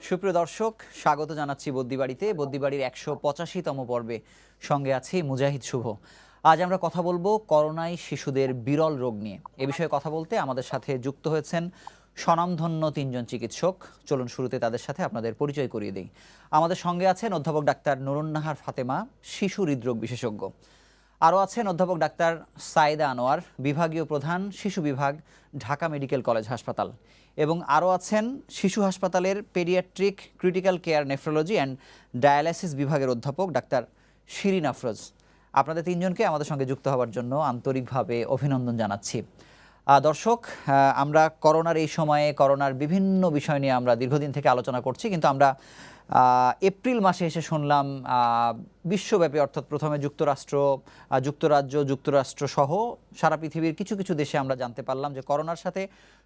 সুপ্রিয় দর্শক, স্বাগত জানাচ্ছি বদ্যিবাড়িতে। বদ্যিবাড়ির ১৮৫তম পর্বে সঙ্গে আছি মুজাহিদ শুভ। আজ আমরা কথা বলবো করোনায় শিশুদের বিরল রোগ নিয়ে। এ বিষয়ে কথা বলতে আমাদের সাথে যুক্ত হয়েছেন স্বনামধন্য তিনজন চিকিৎসক। চলুন শুরুতে তাদের সাথে আপনাদের পরিচয় করিয়ে দিই। আমাদের সঙ্গে আছেন অধ্যাপক ডাক্তার নুরুন্নাহার ফাতেমা, শিশু হৃদরোগ বিশেষজ্ঞ। আরও আছেন অধ্যাপক ডাক্তার সাইদা আনোয়ার, বিভাগীয় প্রধান শিশু বিভাগ, ঢাকা মেডিকেল কলেজ হাসপাতাল। এবং আরও আছেন শিশু হাসপাতালের paediatric critical care nephrology and dialysis বিভাগের অধ্যাপক ডাক্তার শিরিন আফরোজ। আপনাদের তিনজনকে আমাদের সঙ্গে যুক্ত হওয়ার জন্য আন্তরিকভাবে অভিনন্দন জানাচ্ছি। দর্শক, আমরা করোনার এই সময়ে করোনার বিভিন্ন বিষয় নিয়ে আমরা দীর্ঘদিন থেকে আলোচনা করছি, কিন্তু আমরা এপ্রিল মাসে এসে শুনলাম বিশ্বব্যাপী, অর্থাৎ প্রথমে যুক্তরাজ্য সহ সারা পৃথিবীর কিছু কিছু দেশে আমরা জানতে পারলাম যে করোনার সাথে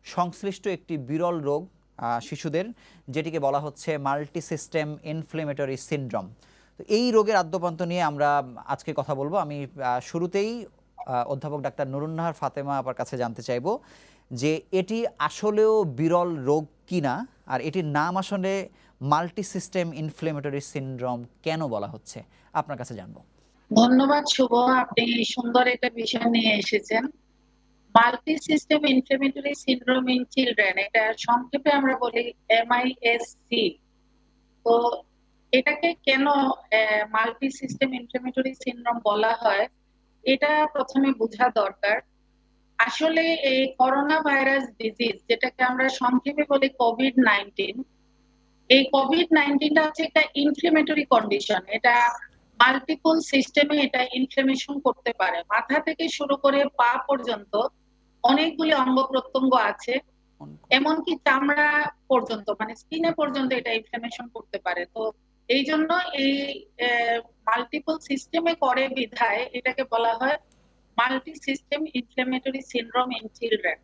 সংশ্লিষ্ট একটি বিরল রোগ শিশুদের, যেটিকে বলা হচ্ছে মাল্টি সিস্টেম ইনফ্লেমেটরি সিনড্রোম। তো এই রোগের আদ্যপান্ত নিয়ে আমরা আজকে কথা বলবো। আমি শুরুতেই অধ্যাপক ডাক্তার নুরুন্নাহার ফাতেমা আপার কাছে জানতে চাইব যে এটি আসলেও বিরল রোগ কিনা, আর এটির নাম আসলে মাল্টি সিস্টেম ইনফ্লেমেটরি সিনড্রোম কেন বলা হচ্ছে, আপনার কাছে জানবো। ধন্যবাদ শুভ, আপনি সুন্দর একটা বিষয় নিয়ে এসেছেন। Multi system inflammatory syndrome in children, এটা সংক্ষেপে আমরা বলি MISC। তো এটাকে কেন মাল্টি সিস্টেম ইনফ্লেমেটরি সিনড্রোম বলা হয়, এটা প্রথমে বোঝা দরকার। আসলে এই করোনা ভাইরাস ডিজিজ, যেটাকে আমরা সংক্ষেপে বলি কোভিড-19, এই কোভিড-19টা হচ্ছে একটা ইনফ্লেমেটরি কন্ডিশন। এটা মাল্টিপল সিস্টেমে এটা ইনফ্লেমেশন করতে পারে। মাথা থেকে শুরু করে পা পর্যন্ত অনেকগুলি অঙ্গ প্রত্যঙ্গ আছে, এমনকি চামড়া পর্যন্ত, মানে স্কিনে পর্যন্ত এটা ইনফ্লেমেশন করতে পারে। তো এই জন্য এই মাল্টিপল সিস্টেমে করে বিধায় এটাকে বলা হয় multi system inflammatory syndrome in children.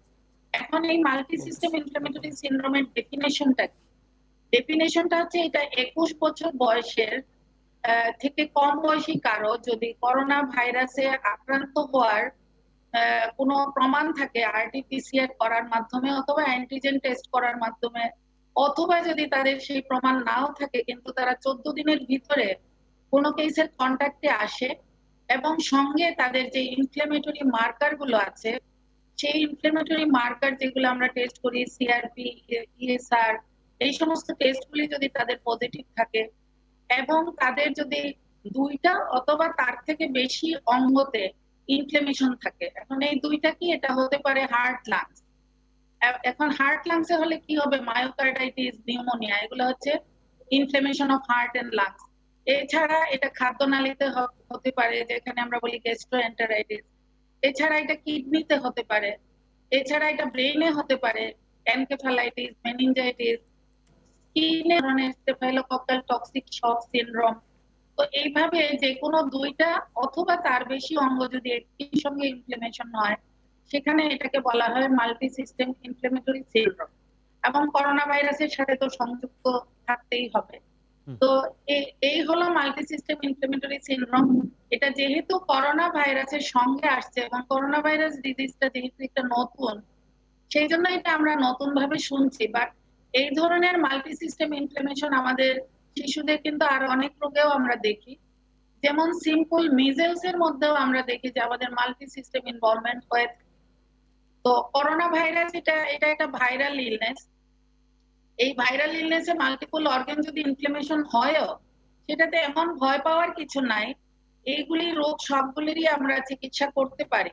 এখন এই মাল্টি সিস্টেম ইনফ্লেমেটরি সিনড্রোমের ডেফিনেশনটা কি? ডেফিনেশনটা হচ্ছে এটা 21 বছর বয়সের থেকে কম বয়সী কারো যদি করোনা ভাইরাসে আক্রান্ত হওয়ার কোনো প্রমাণ থাকে RT-PCR করার মাধ্যমে অথবা অ্যান্টিজেন টেস্ট করার মাধ্যমে, অথবা যদি তাদের সেই প্রমাণ নাও থাকে কিন্তু তারা 14 দিনের ভিতরে কোনো কেসের কন্ট্যাক্টে আসে এবং সঙ্গে তাদের যে ইনফ্লেমেটরি মার্কার গুলো আছে, সেই ইনফ্লেমেটরি মার্কার যেগুলো আমরা টেস্ট করি, CRP, ESR, এই সমস্ত টেস্টগুলি যদি তাদের পজিটিভ থাকে এবং তাদের যদি দুইটা অথবা তার থেকে বেশি অঙ্গতে ইনফ্লেমেশন থাকে। এখন এই দুইটা কি, এটা হতে পারে হার্ট, লাংস। এখন হার্ট লাংসে হলে কি হবে? মায়োকার্ডাইটিস, নিউমোনিয়া, এগুলো হচ্ছে inflammation of heart and lungs. এছাড়া এটা খাদ্যনালীতে হতে পারে, যেখানে আমরা বলি গ্যাস্ট্রোএন্টারাইটিস। এছাড়া এটা কিডনিতে হতে পারে। এছাড়া এটা ব্রেইনে হতে পারে, এনকেফালাইটিস, মেনিনজাইটিস। স্কিনে ধরনের স্টেফাইলোকক্কাল টক্সিক শক সিনড্রোম। তো এইভাবে যে কোনো দুইটা অথবা তার বেশি অঙ্গ যদি একই সঙ্গে ইনফ্লেমেশন হয়, সেখানে এটাকে বলা হয় মাল্টি সিস্টেম ইনফ্লেমেটরি সিনড্রোম। এবং করোনা ভাইরাসের সাথে তো সংযুক্ত থাকতেই হবে। তো এই হলো মাল্টি সিস্টেম ইনফ্লেমেটরি সিনড্রোম। এটা যেহেতু করোনা ভাইরাসের সঙ্গে আসছে এবং করোনা ভাইরাস ডিজিজটা যেহেতু একটা নতুন, সেই জন্য এটা আমরা নতুন ভাবে শুনছি। বাট এই ধরনের মাল্টি সিস্টেম ইনফ্লেমেশন আমাদের শিশুদের কিন্তু আর অনেক রোগেও আমরা দেখি। যেমন সিম্পল মিজেলস এর মধ্যেও আমরা দেখি যে আমাদের মাল্টি সিস্টেম ইনভলভমেন্ট হয়ে থাকে। তো করোনা ভাইরাস এটা একটা ভাইরাল ইলনেস। এই ভাইরাল ইলনেসে মাল্টিপল অর্গান যদি ইনফ্লেমেশন হয়ও, সেটাতে এমন ভয় পাওয়ার কিছু নাই। এইগুলি রোগ সবগুলিরই আমরা চিকিৎসা করতে পারি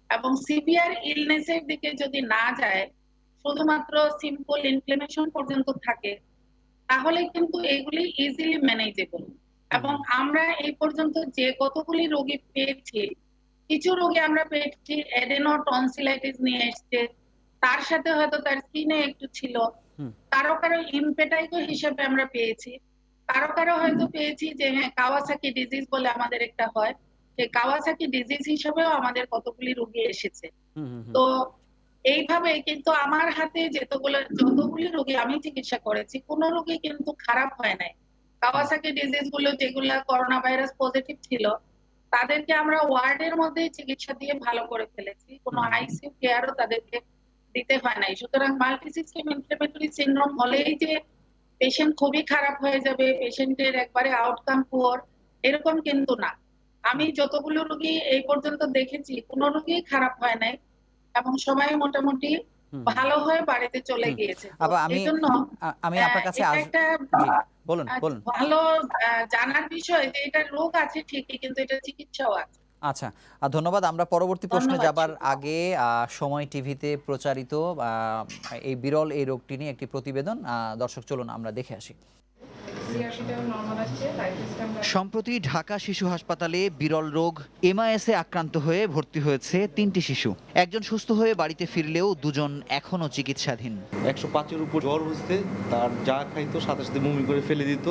এবং সিভিয়ার ইলনেসের দিকে যদি না যায়, শুধুমাত্র সিম্পল ইনফ্লেমেশন পর্যন্ত থাকে, তাহলে কিন্তু এগুলি ইজিলি ম্যানেজেবল। এবং আমরা এই পর্যন্ত যে কতগুলি রোগী পেয়েছি, কিছু রোগী আমরা পেয়েছি এডেনো টনসিলাইটিস নিয়ে এসছে, তার সাথে হয়তো তার স্কিনে একটু ছিল। কারো কারো ইমপেটাইগো হিসেবে আমরা পেয়েছি। কারো কারো হয়তো পেয়েছি যে হ্যাঁ, কাওয়াসাকি ডিজিজ বলে আমাদের একটা হয়, সেই কাওয়াসাকি ডিজিজ হিসেবেও আমাদের কতগুলি রোগী এসেছে। তো এইভাবে কিন্তু আমার হাতে যতগুলি রোগী আমি চিকিৎসা করেছি, কোনো রোগী কিন্তু খারাপ হয় নাই। কাওয়াসাকি ডিজিজ গুলো যেগুলা করোনা ভাইরাস পজিটিভ ছিল, তাদেরকে আমরা ওয়ার্ডের মধ্যেই চিকিৎসা দিয়ে ভালো করে ফেলেছি। কোনো আইসিইউ কেয়ারও তাদেরকে দিতে হয় নাই। সুতরাং মাল্টি সিস্টেম ইনফ্লেমেটরি সিনড্রোম হলেই যে পেশেন্ট খুবই খারাপ হয়ে যাবে, পেশেন্টের একবারে আউটকাম পুয়ার, এরকম কিন্তু না। আমি যতগুলো রোগী এই পর্যন্ত দেখেছি, কোনো রোগীই খারাপ হয় নাই এবং সবাই মোটামুটি হুম, হুম, ভালো হয়ে বাড়িতে চলে হুম। গিয়েছে। তো আবার আমি এজন্য আমি আপনার কাছে এটা একটা জি, বলুন, বলুন। ভালো জানার বিষয় যে এটা রোগ আছে ঠিকই কিন্তু এটার চিকিৎসাও আছে। আচ্ছা, ধন্যবাদ। আমরা পরবর্তী প্রশ্নে ধন্যবাদ যাবার শুভ। আগে সময় টিভিতে প্রচারিত আ এই বিরল এই রোগটি নিয়ে একটি প্রতিবেদন দর্শক চলুন আমরা দেখে আসি। সম্প্রতি ঢাকা শিশু হাসপাতালে বিরল রোগ এমআইএসে আক্রান্ত হয়ে ভর্তি হয়েছে ৩টি শিশু। একজন সুস্থ হয়ে বাড়িতে ফিরলেও দুজন এখনও চিকিৎসাধীন। ১০৫-এর উপর জ্বর হচ্ছে, তার যা খাইতো সাথে সাথে বমি করে ফেলে দিত,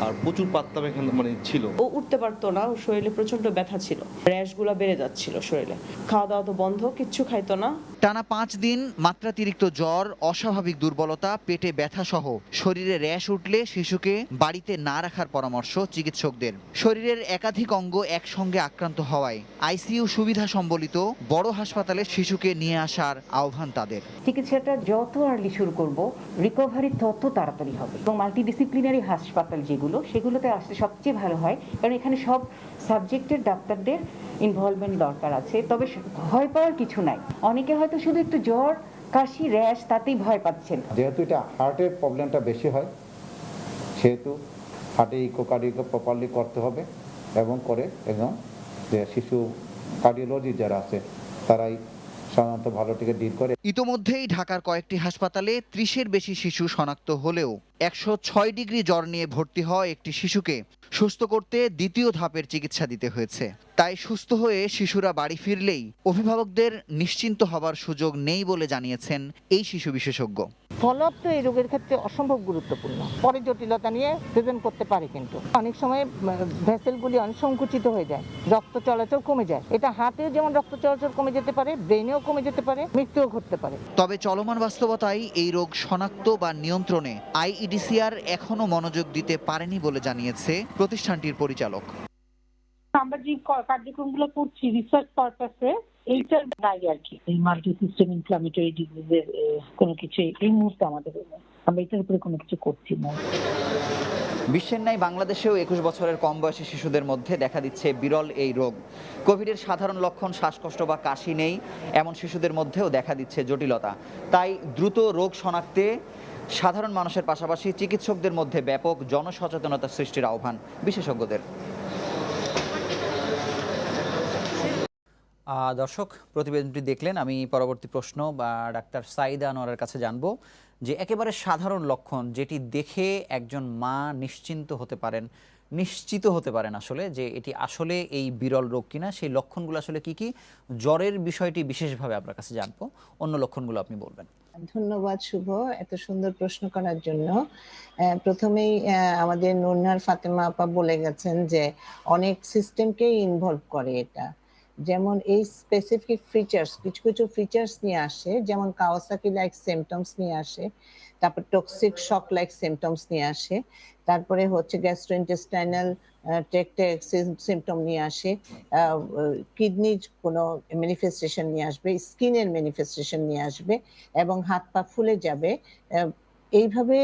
আর প্রচুর পাতলা পায়খানা মানে ছিল। ও উঠতে পারতো না, ওর শরীরে প্রচন্ড ব্যথা ছিল, র্যাশগুলো বেড়ে যাচ্ছিল শরীরে, খাওয়া দাওয়া তো বন্ধ, কিচ্ছু খাইতো না। টানা ৫ দিন মাত্রাতিরিক্ত জ্বর, অস্বাভাবিক দুর্বলতা, পেটে ব্যথা সহ শরীরে র্যাশ উঠলে শিশুকে বাড়িতে না রাখার পরামর্শ চিকিৎসকদের। শরীরের একাধিক অঙ্গ একসঙ্গে আক্রান্ত হওয়ায় আইসিইউ সুবিধা সম্বলিত বড় হাসপাতালে শিশুকে নিয়ে আসার আহ্বান তাদের। চিকিৎসাটা যত আর্লি শুরু করব, রিকভারি তত তাড়াতাড়ি হবে। এবং মাল্টিডিসিপ্লিনারি হাসপাতাল যেগুলো, সেগুলোতে আসলে সবচেয়ে ভালো হয়, কারণ এখানে সব সাবজেক্টের ডাক্তারদের ইনভলভমেন্ট দরকার আছে। তবে ভয় পাওয়ার কিছু নাই। অনেকে হয়তো শুধু একটু জ্বর, কাশি, র্যাশ তাতেই ভয় পাচ্ছেন। যেহেতু এটা হার্টের প্রবলেমটা বেশি হয়, সেহেতু হার্টে ইকোকার্ডিও প্রপারলি করতে হবে এবং করে একদম যে শিশু কার্ডিওলজি যারা আছে তারাই সাধারণত ভালোটিকে ডিল করে। ইতোমধ্যেই ঢাকার কয়েকটি হাসপাতালে ৩০-এর বেশি শিশু শনাক্ত হলেও ১০৬ ডিগ্রি জ্বর নিয়ে ভর্তি হওয়া একটি শিশুকে সুস্থ করতে দ্বিতীয় ধাপের চিকিৎসা দিতে হয়েছে। তাই সুস্থ হয়ে শিশুরা বাড়ি ফিরলেই অভিভাবকদের নিশ্চিন্ত হবার সুযোগ নেই বলে জানিয়েছেন এই শিশু বিশেষজ্ঞ। ফলো আপ তো এই রোগের ক্ষেত্রে অসম্ভব গুরুত্বপূর্ণ। পরে জটিলতা নিয়ে প্রেজেন্ট করতে পারে, কিন্তু অনেক সময় ভেসেলগুলি অনেক সংকুচিত হয়ে যায়, রক্ত চলাচল কমে যায়। এটা হার্টেও যেমন রক্ত চলাচল কমে যেতে পারে, ব্রেনেও কমে যেতে পারে, মৃত্যুও ঘটতে পারে। তবে চলমান বাস্তবতায় এই রোগ শনাক্ত বা নিয়ন্ত্রণে আইইডিসিআর এখনো মনোযোগ দিতে পারেনি বলে জানিয়েছে প্রতিষ্ঠানটির পরিচালক। আমরা যে কার্যক্রমগুলো করছি রিসার্চ পারপাসে, এইটার নাই আর কি। এই মাল্টি সিস্টেম ইনফ্লামেটরি ডিজিজের কোনো কিছু এই মুহূর্তে আমাদের আমরা এটার উপরে কোনো কিছু করছি না। বিশ্বের ন্যায় বাংলাদেশেও ২১ বছরের কম বয়সী শিশুদের মধ্যে দেখা দিচ্ছে বিরল এই রোগ। কোভিডের সাধারণ লক্ষণ শ্বাসকষ্ট বা কাশি নেই এমন শিশুদের মধ্যেও দেখা দিচ্ছে জটিলতা। তাই দ্রুত রোগ শনাক্তে সাধারণ মানুষের পাশাপাশি চিকিৎসকদের মধ্যে ব্যাপক জনসচেতনতা সৃষ্টির আহ্বান বিশেষজ্ঞদের। দর্শক, প্রতিবেদনটি দেখলেন। আমি পরবর্তী প্রশ্ন বা ডাক্তার সাইদা আনোয়ারের কাছে জানবো যে একেবারে সাধারণ লক্ষণ যেটি দেখে একজন মা নিশ্চিত হতে পারেন আসলে যে এটি আসলে এই বিরল রোগ কিনা, সেই লক্ষণগুলো আসলে কি কি? জ্বরের বিষয়টি বিশেষভাবে আপনার কাছে জানবো, অন্য লক্ষণগুলো আপনি বলবেন। ধন্যবাদ শুভ, এত সুন্দর প্রশ্ন করার জন্য। প্রথমেই আমাদের নুরনার ফাতেমা আপা বলে গেছেন যে অনেক সিস্টেমকে ইনভলভ করে এটা। যেমন এই স্পেসিফিক ফিচার্স, কিছু কিছু ফিচার্স নিয়ে আসে, যেমন কাওয়াসাকি লাইক সিমটমস নিয়ে আসে, তারপর টক্সিক শক লাইক সিমটমস নিয়ে আসে, তারপরে হচ্ছে গ্যাস্ট্রোইন্টেস্টাইনাল ট্র্যাক্টে সিমটম নিয়ে আসে, কিডনির কোনো ম্যানিফেস্টেশন নিয়ে আসবে, স্কিনের ম্যানিফেস্টেশন নিয়ে আসবে এবং হাত পা ফুলে যাবে। এইভাবে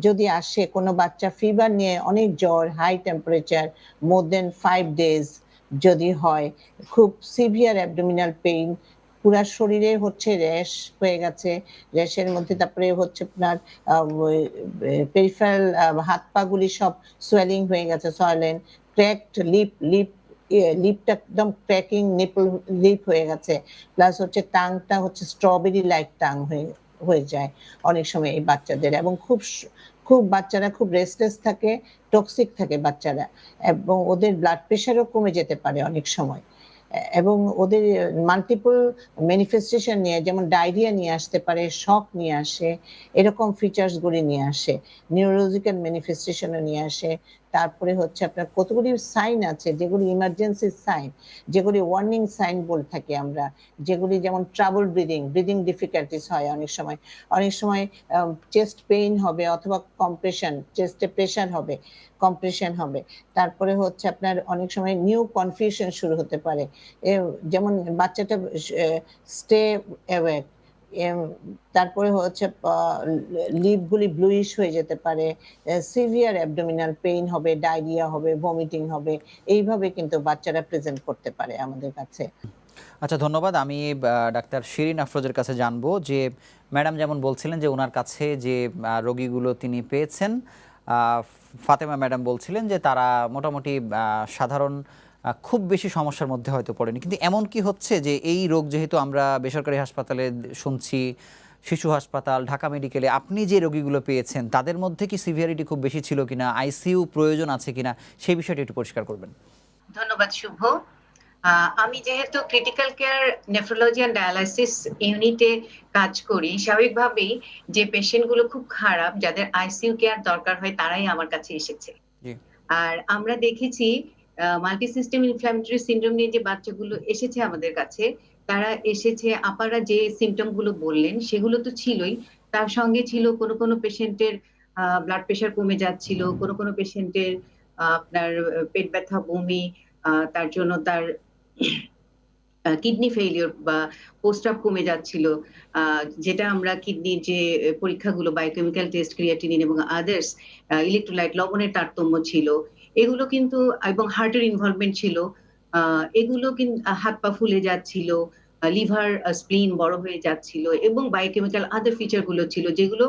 যদি আসে কোনো বাচ্চা ফিভার নিয়ে, অনেক জ্বর, হাই টেম্পারেচার, মোর দেন 5 days যদি হয়, খুব সিভিয়ার অ্যাবডোমিনাল পেইন, পুরা শরীরে হচ্ছে র্যাশ হয়ে গেছে, র্যাশের মধ্যে তারপরে হচ্ছে আপনার পেরিফেরাল হাত পা গুলি সব সোয়েলিং হয়ে গেছে, সয়েলেন, ক্র্যাকড লিপটা একদম ক্র্যাকিং, নিপল লিপ হয়ে গেছে, প্লাস হচ্ছে টাংটা হচ্ছে স্ট্রবেরি লাইক টাং হয়ে যায় অনেক সময় এই বাচ্চাদের। এবং খুব বাচ্চারা খুব রেস্টলেস থাকে, টক্সিক থাকে বাচ্চারা, এবং ওদের ব্লাড প্রেশারও কমে যেতে পারে অনেক সময়, এবং ওদের মাল্টিপল ম্যানিফেস্টেশন নিয়ে, যেমন ডায়রিয়া নিয়ে আসতে পারে, শক নিয়ে আসে, এরকম ফিচার্সগুলি নিয়ে আসে, নিউরোলজিক্যাল ম্যানিফেস্টেশনও নিয়ে আসে। তারপরে হচ্ছে আপনার কতগুলি সাইন আছে যেগুলি ইমার্জেন্সি সাইন, যেগুলি ওয়ার্নিং সাইন বলে থাকি আমরা, যেগুলি যেমন ট্রাবল ব্রিদিং ডিফিকাল্টিস হয় অনেক সময় চেস্ট পেইন হবে, অথবা কম্প্রেশন, চেস্টে প্রেশার হবে, কম্প্রেশন হবে। তারপরে হচ্ছে আপনার অনেক সময় নিউ কনফিউশন শুরু হতে পারে, যেমন বাচ্চাটা স্টে অ্যাওয়েক, তারপরে হচ্ছে লিপগুলি ব্লুইশ হয়ে যেতে পারে, সিভিয়ার অ্যাবডোমিনাল পেইন হবে, ডায়রিয়া হবে, ভমিটিং হবে, এইভাবে কিন্তু বাচ্চারা প্রেজেন্ট করতে পারে আমাদের কাছে। আচ্ছা, ধন্যবাদ। আমি ডাক্তার শিরিন আফরোজের কাছে জানবো যে ম্যাডাম যেমন বলছিলেন যে ওনার কাছে যে রোগীগুলো তিনি পেয়েছেন, ফাতেমা ম্যাডাম বলছিলেন যে তারা মোটামুটি সাধারণ খুব বেশি সমস্যার মধ্যে হয়তো পড়েনি, কিন্তু এমন কি হচ্ছে যে এই রোগ যেহেতু আমরা বেসরকারি হাসপাতালে শুনছি, শিশু হাসপাতাল, ঢাকা মেডিকেলে, আপনি যে রোগীগুলো পেয়েছেন তাদের মধ্যে কি সিভিয়ারিটি খুব বেশি ছিল কিনা, আইসিইউ প্রয়োজন আছে কিনা, সেই বিষয়টি একটু পরিষ্কার করবেন। ধন্যবাদ শুভ। আমি যেহেতু critical care nephrology and dialysis ইউনিটে কাজ করি, স্বাভাবিকভাবেই যে পেশেন্টগুলো খুব খারাপ, যাদের আইসিইউ কেয়ার দরকার হয়, তারাই আমার কাছে এসেছে। আর আমরা দেখেছি মাল্টি সিস্টেম ইনফ্ল্যামেটরি সিনড্রোম নিয়ে যে বাচ্চাগুলো এসেছে আমাদের কাছে, তারা এসেছে, আপারা যে সিমটম গুলো বললেন সেগুলো তো ছিলই, তার সঙ্গে ছিল কোনো পেশেন্টের ব্লাড প্রেশার কমে যাচ্ছিল, কোনো পেশেন্টের আপনার পেট ব্যথা, বমি, তার জন্য তার কিডনি ফেইলিওর বা পোস্টআপ কমে যাচ্ছিল, যেটা আমরা কিডনির যে পরীক্ষাগুলো, বায়োকেমিক্যাল টেস্ট, ক্রিয়াটিনিন এবং আদার্স, ইলেকট্রোলাইট, লবণের তারতম্য ছিল এগুলো কিন্তু, এবং হার্টের ইনভলভমেন্ট ছিল, এগুলো কিন্তু, হাত পা ফুলে যাচ্ছিল, লিভার স্প্লিন বড় হয়ে যাচ্ছিল, এবং বায়োকেমিক্যাল আদার ফিচার গুলো ছিল যেগুলো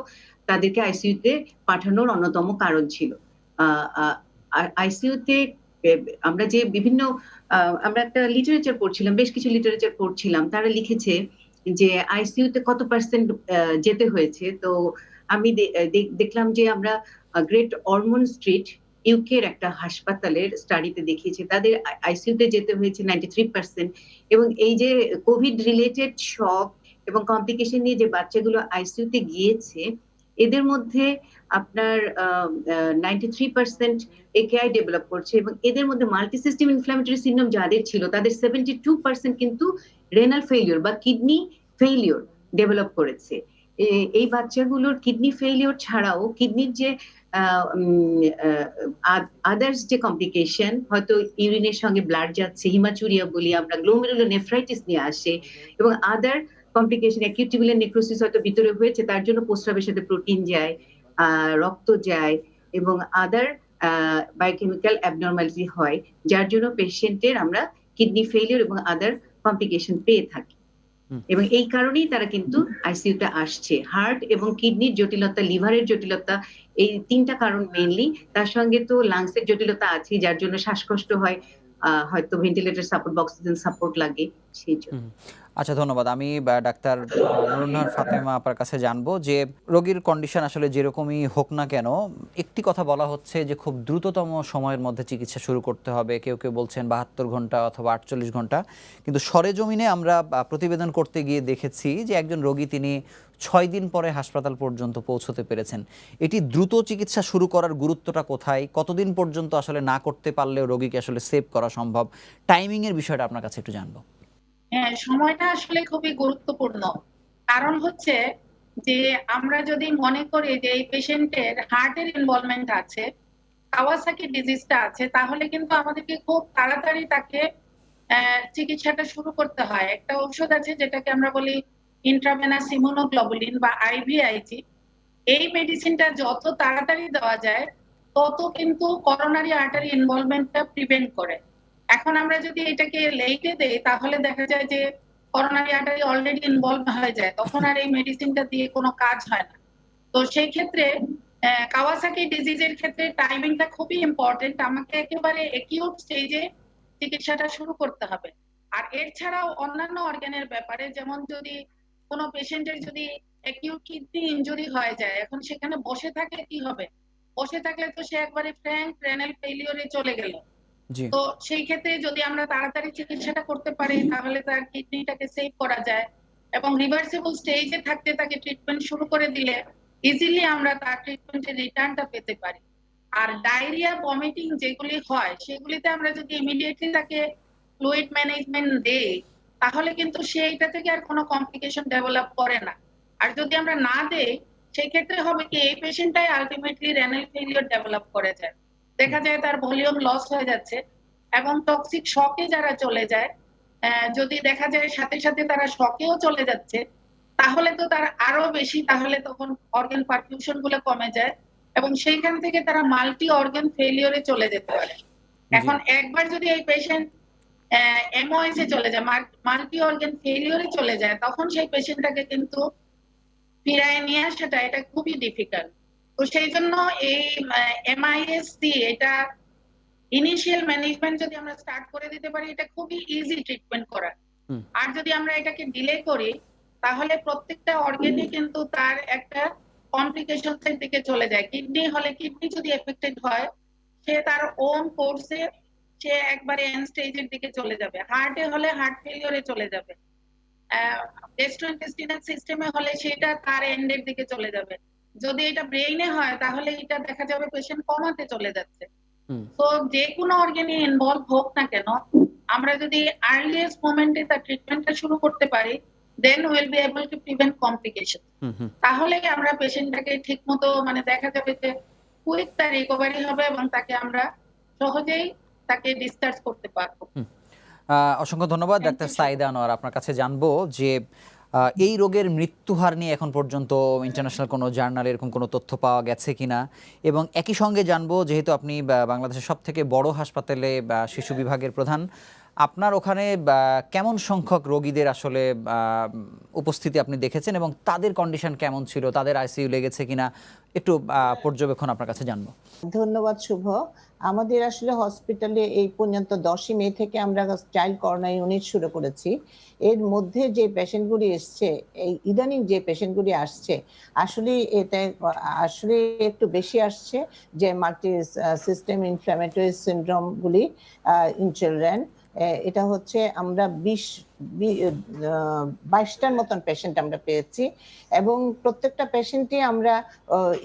তাদেরকে আইসিইউতে পাঠানোর অন্যতম কারণ ছিল। আইসিইউতে আমরা যে বিভিন্ন আমরা একটা লিটারেচার পড়ছিলাম, বেশ কিছু লিটারেচার পড়ছিলাম, তারা লিখেছে যে আইসিইউতে কত পার্সেন্ট যেতে হয়েছে। তো আমি দেখলাম যে আমরা গ্রেট অরমন্ড স্ট্রিট ইউকের একটা হাসপাতালের স্টাডিতে দেখিয়েছে তাদের আইসিইউতে যেতে হয়েছে 93%, এবং এই যে কোভিড রিলেটেড শক এবং কমপ্লিকেশন নিয়ে যে বাচ্চাগুলো আইসিইউতে গিয়েছে, এদের মধ্যে আপনার 93% একেআই ডেভেলপ করছে, এবং এদের মধ্যে মাল্টি সিস্টেম ইনফ্ল্যামেটরি সিনড্রোম যাদের ছিল তাদের 72% কিন্তু রেনাল ফেইলিওর বা কিডনি ফেইলিওর ডেভেলপ করেছে। এই বাচ্চাগুলোর কিডনি ফেইলিওর ছাড়াও কিডনির যে আদার্স যে কমপ্লিকেশন, হয়তো ইউরিনের সঙ্গে ব্লাড যাচ্ছে, হিমাচুরিয়া বলি আমরা, গ্লোমেরুলোনেফ্রাইটিস নিয়ে আসে, এবং আদার কমপ্লিকেশন, অ্যাকিউট টিউবুলার নেক্রোসিস হয়তো ভিতরে হয়েছে, তার জন্য প্রস্রাবের সাথে প্রোটিন যায়, রক্ত যায়, এবং আদার বায়োকেমিক্যাল অ্যাবনরমালিটি হয়, যার জন্য পেশেন্টের আমরা কিডনি ফেইলিওর এবং আদার কমপ্লিকেশন পেয়ে থাকি। এবং এই কারণেই তারা কিন্তু আইসিইউতে আসছে। হার্ট এবং কিডনির জটিলতা, লিভারের জটিলতা, এই তিনটা কারণ মেইনলি। তার সঙ্গে তো লাংসের জটিলতা আছে, যার জন্য শ্বাসকষ্ট হয়, হয়তো ভেন্টিলেটর সাপোর্ট বা অক্সিজেন সাপোর্ট লাগে, সেই জন্য। আচ্ছা, ধন্যবাদ। আমি ডাক্তার নুরুন্নাহার ফাতেমা আপনার কাছে জানবো যে রোগীর কন্ডিশন আসলে যেরকমই হোক না কেন, একটি কথা বলা হচ্ছে যে খুব দ্রুততম সময়ের মধ্যে চিকিৎসা শুরু করতে হবে, কেউ কেউ বলছেন 72 ঘন্টা অথবা 48 ঘন্টা, কিন্তু সরেজমিনে আমরা প্রতিবেদন করতে গিয়ে দেখেছি যে একজন রোগী তিনি 6 দিন পরে হাসপাতাল পর্যন্ত পৌঁছতে পেরেছেন। এটি দ্রুত চিকিৎসা শুরু করার গুরুত্বটা কোথায়, কতদিন পর্যন্ত আসলে না করতে পারলেও রোগীকে আসলে সেভ করা সম্ভব, টাইমিং এর বিষয়টা আপনার কাছে একটু জানবো। হ্যাঁ, সময়টা আসলে খুবই গুরুত্বপূর্ণ। কারণ হচ্ছে যে আমরা যদি মনে করি যে এই পেশেন্টের হার্টের ইনভলভমেন্ট আছে, কাওয়াসাকি ডিজিজটা আছে, তাহলে কিন্তু আমাদেরকে খুব তাড়াতাড়ি তাকে চিকিৎসাটা শুরু করতে হয়। একটা ঔষধ আছে যেটাকে আমরা বলি ইন্ট্রাভেনাস ইমিউনোগ্লোবুলিন বা আইভিআইজি। এই মেডিসিনটা যত তাড়াতাড়ি দেওয়া যায় তত কিন্তু করোনারি আর্টারি ইনভলভমেন্টটা প্রিভেন্ট করে। এখন আমরা যদি এটাকে লেটে দেই তাহলে দেখা যায় যে করোনারি আর্টারি অলরেডি ইনভলভ হয়ে যায়, তখন আর এই মেডিসিনটা দিয়ে কোনো কাজ হয় না। তো সেই ক্ষেত্রে কাওয়াসাকি ডিজিজের ক্ষেত্রে টাইমিংটা খুবই ইম্পর্টেন্ট। আমাকে একেবারে একিউট স্টেজে চিকিৎসাটা শুরু করতে হবে। আর এর ছাড়াও অন্যান্য অর্গানের ব্যাপারে, যেমন যদি কোনো পেশেন্টের যদি একিউট কিডনি ইনজুরি হয়ে যায়, এখন সেখানে বসে থাকলে কি হবে? বসে থাকলে তো সে একবারে ফ্র্যাঙ্ক রেনাল ফেইলিওরে চলে গেল। তো সেই ক্ষেত্রে যদি আমরা তাড়াতাড়ি চিকিৎসাটা করতে পারি তাহলে তার কিডনিটাকে সেভ করা যায়, এবং রিভার্সিবল স্টেজে থাকতে তাকে ট্রিটমেন্ট শুরু করে দিলে ইজিলি আমরা তার ট্রিটমেন্টের রিটার্নটা পেতে পারি। আর ডায়রিয়া, ভমিটিং যেগুলি হয় সেগুলিতে আমরা যদি ইমিডিয়েটলি তাকে ফ্লুইড ম্যানেজমেন্ট দেই তাহলে কিন্তু সে এটা থেকে আর কোনো কমপ্লিকেশন ডেভেলপ করে না। আর যদি আমরা না দেই সেই ক্ষেত্রে হবে কি, এই পেশেন্টটাই আলটিমেটলি রেনাল ফেইলিওর ডেভেলপ করে যায়, দেখা যায় তার ভলিউম লস হয়ে যাচ্ছে, এবং টক্সিক শকে যারা চলে যায়, যদি দেখা যায় সাথে সাথে তারা শকেও চলে যাচ্ছে, তাহলে তো তার আরো বেশি, তাহলে তখন অর্গান পারফিউশন গুলো কমে যায় এবং সেইখান থেকে তারা মাল্টি অর্গান ফেলিওরে চলে যেতে পারে। এখন একবার যদি এই পেশেন্ট এমওএস এ চলে যায়, মাল্টি অর্গান ফেলিওরে চলে যায়, তখন সেই পেশেন্টটাকে কিন্তু ফিরায় নিয়ে আসাটা এটা খুবই ডিফিকাল্ট। তো সেই জন্য এই এমআইএসসি এটা ইনিশিয়াল ম্যানেজমেন্ট যদি আমরা স্টার্ট করে দিতে পারি, এটা খুবই ইজি ট্রিটমেন্ট করা। আর যদি আমরা এটাকে ডিলে করি, তাহলে প্রত্যেকটা অর্গানই কিন্তু তার একটা কমপ্লিকেশনস এর দিকে চলে যায়। কিডনি হলে কিডনি যদি এফেক্টেড হয়, সে তার ওন কোর্সে সে একবারে এন্ড স্টেজের দিকে চলে যাবে। হার্টে হলে হার্ট ফেলিওরে চলে যাবে। গ্যাস্ট্রোইন্টেস্টিনাল সিস্টেমে হলে সেটা তার এন্ডের দিকে চলে যাবে। যদি এটা ব্রেইনে হয়, তাহলে এটা দেখা যাবে পেশেন্ট কমাতে চলে যাচ্ছে। তো যে কোনো অর্গানে ইনভলভ হোক না কেন, আমরা যদি আর্লিয়েস্ট মোমেন্টে তার ট্রিটমেন্টটা শুরু করতে পারি, then will be able to prevent complication. তাহলে আমরা পেশেন্টটাকে ঠিকমতো মানে দেখা যাবে যে কুইক তার রিকভারি হবে এবং তাকে আমরা সহজেই তাকে ডিসচার্জ করতে পারবো। অসংখ্য ধন্যবাদ ডাক্তার সাইদা আনোয়ার। আপনার কাছে জানবো যে এই রোগের মৃত্যুহার নিয়ে এখন পর্যন্ত ইন্টারন্যাশনাল কোনো জার্নালে এরকম কোনো তথ্য পাওয়া গেছে কিনা, এবং একই সঙ্গে জানবো যেহেতু আপনি বাংলাদেশের সবথেকে বড় হাসপাতালে শিশু বিভাগের প্রধান, আপনার ওখানে কেমন সংখ্যক রোগীদের আসলে উপস্থিতি আপনি দেখেছেন এবং তাদের কন্ডিশন কেমন ছিল, তাদের আইসিইউ লেগেছে কিনা, একটু পর্যবেক্ষণ আপনার কাছে জানবো। ধন্যবাদ শুভ। আমাদের আসলে হসপিটালে এই পর্যন্ত 10ই মে থেকে আমরা চাইল্ড করোনা ইউনিট শুরু করেছি। এর মধ্যে যে পেশেন্টগুলি এসছে, এই ইদানিং যে পেশেন্টগুলি আসছে, আসলে এটা আসলে একটু বেশি আসছে, যে মাল্টি সিস্টেম ইনফ্ল্যামেটরি সিনড্রোমগুলি ইন চিলড্রেন। এটা হচ্ছে আমরা 22টার মতন পেশেন্ট আমরা পেয়েছি এবং প্রত্যেকটা পেশেন্টই আমরা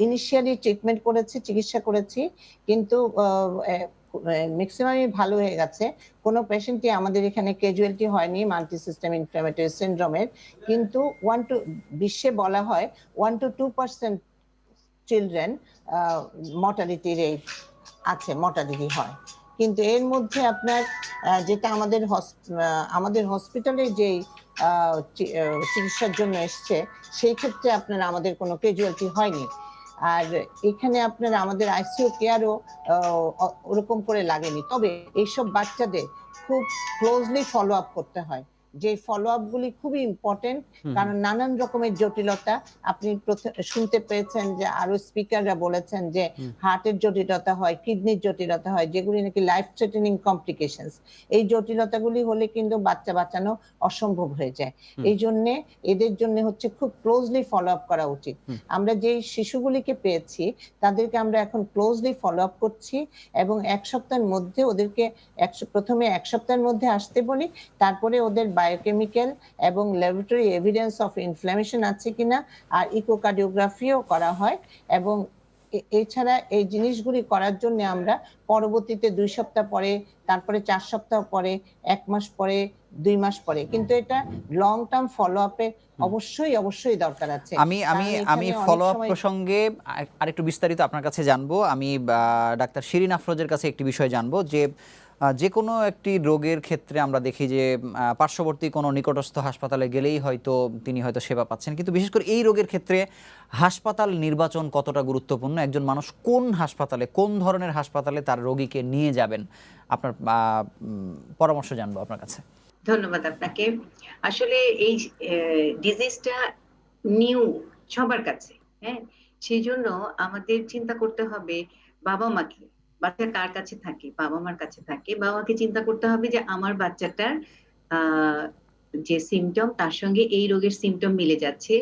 ইনিশিয়ালি ট্রিটমেন্ট করেছি, চিকিৎসা করেছি, কিন্তু ম্যাক্সিমামই ভালো হয়ে গেছে। কোনো পেশেন্টই আমাদের এখানে ক্যাজুয়ালিটি হয়নি মাল্টি সিস্টেম ইনফ্ল্যামেটরি সিনড্রোমের। কিন্তু বিশ্বে বলা হয় 1 to 2% চিলড্রেন মর্টালিটি রেট আছে, মর্টালিটি হয়। কিন্তু এর মধ্যে আপনার যেটা আমাদের হসপিটালে যেই চিকিৎসার জন্য এসছে, সেই ক্ষেত্রে আপনার আমাদের কোনো ক্যাজুয়ালিটি হয়নি। আর এখানে আপনার আমাদের আইসিইউ কেয়ারও ওরকম করে লাগেনি। তবে এইসব বাচ্চাদের খুব ক্লোজলি ফলো আপ করতে হয়, যে ফলো আপ গুলি খুবই ইম্পর্টেন্ট, কারণ নানান রকমের জটিলতা আপনি শুনতে পেয়েছেন যে আরো স্পিকাররা বলেছেন যে হার্টের জটিলতা হয়, কিডনির জটিলতা হয়, যেগুলি নাকি লাইফ থ্রেটেনিং কমপ্লিকেশনস। এই জটিলতাগুলি হলে কিন্তু বাচ্চা বাঁচানো অসম্ভব হয়ে যায়। এই জন্য এদের জন্য হচ্ছে খুব ক্লোজলি ফলো আপ করা উচিত। আমরা যেই শিশুগুলিকে পেয়েছি তাদেরকে আমরা এখন ক্লোজলি ফলো আপ করছি এবং 1 সপ্তাহের মধ্যে ওদেরকে প্রথমে 1 সপ্তাহের মধ্যে আসতে বলি, তারপরে ওদের বায়োকেমিক্যাল এবং ল্যাবরেটরি এভিডেন্স অফ ইনফ্ল্যামেশন আছে কিনা আর ইকোকার্ডিওগ্রাফিও করা হয়। এবং এছাড়া এই জিনিসগুলি করার জন্য আমরা পরবর্তীতে 2 সপ্তাহ পরে, তারপরে 4 সপ্তাহ পরে, 1 মাস পরে, 2 মাস পরে, কিন্তু এটা লং টার্ম ফলো আপে অবশ্যই দরকার আছে। আমি ফলো আপ প্রসঙ্গে আরেকটু বিস্তারিত আপনার কাছে জানবো। আমি ডাক্তার শিরিন আফরোজের কাছে একটি বিষয় জানবো, যে কোনো একটি রোগের ক্ষেত্রে আমরা দেখি যে পার্শ্ববর্তী কোনো নিকটস্থ হাসপাতালে গেলেই হয়তো তিনি সেবা পাচ্ছেন, কিন্তু বিশেষ করে এই রোগের ক্ষেত্রে হাসপাতাল নির্বাচন কতটা গুরুত্বপূর্ণ, একজন মানুষ কোন হাসপাতালে, কোন ধরনের হাসপাতালে তার রোগীকে নিয়ে যাবেন, আপনার পরামর্শ জানবো আপনার কাছে। ধন্যবাদ আপনাকে। আসলে এই ডিজিজটা নিউ সবার কাছে, হ্যাঁ, সেই জন্য আমাদের চিন্তা করতে হবে বাবা মাকে, বাচ্চা কার কাছে থাকে, বাবা মার কাছে থাকে। বাবা মাকে চিন্তা করতে হবে যে আমার বাচ্চাটার যে সিমটম তার সঙ্গে এই রোগের সিমটম মিলে যাচ্ছে।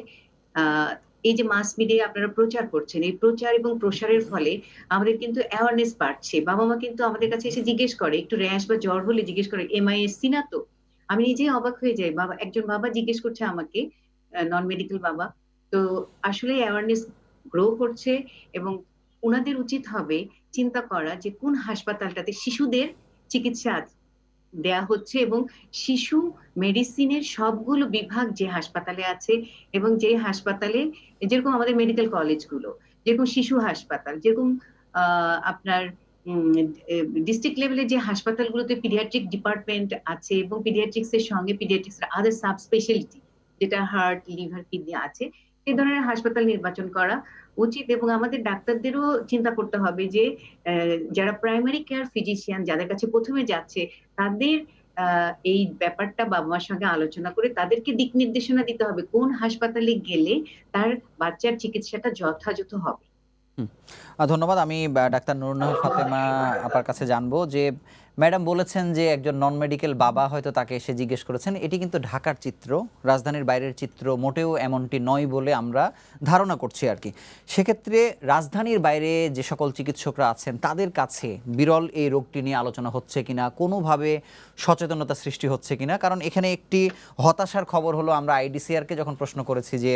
এই যে মাস মিডিয়া আপনারা প্রচার করছেন, এই প্রচার এবং প্রসারের ফলে আমাদের কিন্তু অ্যাওয়ারনেস বাড়ছে। বাবা মা কিন্তু আমাদের কাছে এসে জিজ্ঞেস করে, একটু র্যাশ বা জ্বর হলে জিজ্ঞেস করে এমআইএসসি না তো। আমি নিজেই অবাক হয়ে যাই, একজন বাবা জিজ্ঞেস করছে আমাকে, নন মেডিকেল বাবা। তো আসলে অ্যাওয়ারনেস গ্রো করছে এবং ওনাদের উচিত হবে চিন্তা করা যে কোন হাসপাতালটাতে শিশুদের চিকিৎসা দেয়া হচ্ছে এবং শিশু মেডিসিনের সবগুলো বিভাগ যে হাসপাতালে আছে এবং যে হাসপাতালে, যেরকম আমাদের মেডিকেল কলেজগুলো, যেরকম শিশু হাসপাতাল, যেরকম আপনার ডিস্ট্রিক্ট লেভেলে যে হাসপাতালগুলোতে পিডিয়াট্রিক ডিপার্টমেন্ট আছে এবং পিডিয়াট্রিক্স এর সঙ্গে পিডিয়াট্রিক্স এর আদার সাব স্পেশালিটি যেটা হার্ট, লিভার, কিডনি আছে, এই ধরনের হাসপাতাল নির্বাচন করা উচিত। এবং আমাদের ডাক্তারদেরও চিন্তা করতে হবে যে যারা প্রাইমারি কেয়ার ফিজিশিয়ান, যাদের কাছে প্রথমে যাচ্ছে, তাদের এই ব্যাপারটা বাবা মার সঙ্গে আলোচনা করে তাদেরকে দিক নির্দেশনা দিতে হবে কোন হাসপাতালে গেলে তার বাচ্চার চিকিৎসাটা যথাযথ হবে। ধন্যবাদ। আমি ডাক্তার নুরুন্নাহার ফাতেমা আপার কাছে জানবো যে ম্যাডাম বলেছেন যে একজন নন মেডিকেল বাবা হয়তো তাকে এসে জিজ্ঞেস করেছেন, এটি কিন্তু ঢাকার চিত্র, রাজধানীর বাইরের চিত্র মোটেও এমনটি নয় বলে আমরা ধারণা করছি আর কি। সেক্ষেত্রে রাজধানীর বাইরে যে সকল চিকিৎসকরা আছেন তাদের কাছে বিরল এই রোগটি নিয়ে আলোচনা হচ্ছে কিনা, কোনোভাবে সচেতনতা সৃষ্টি হচ্ছে কিনা? কারণ এখানে একটি হতাশার খবর হলো, আমরা আইডিসিআরকে যখন প্রশ্ন করেছি যে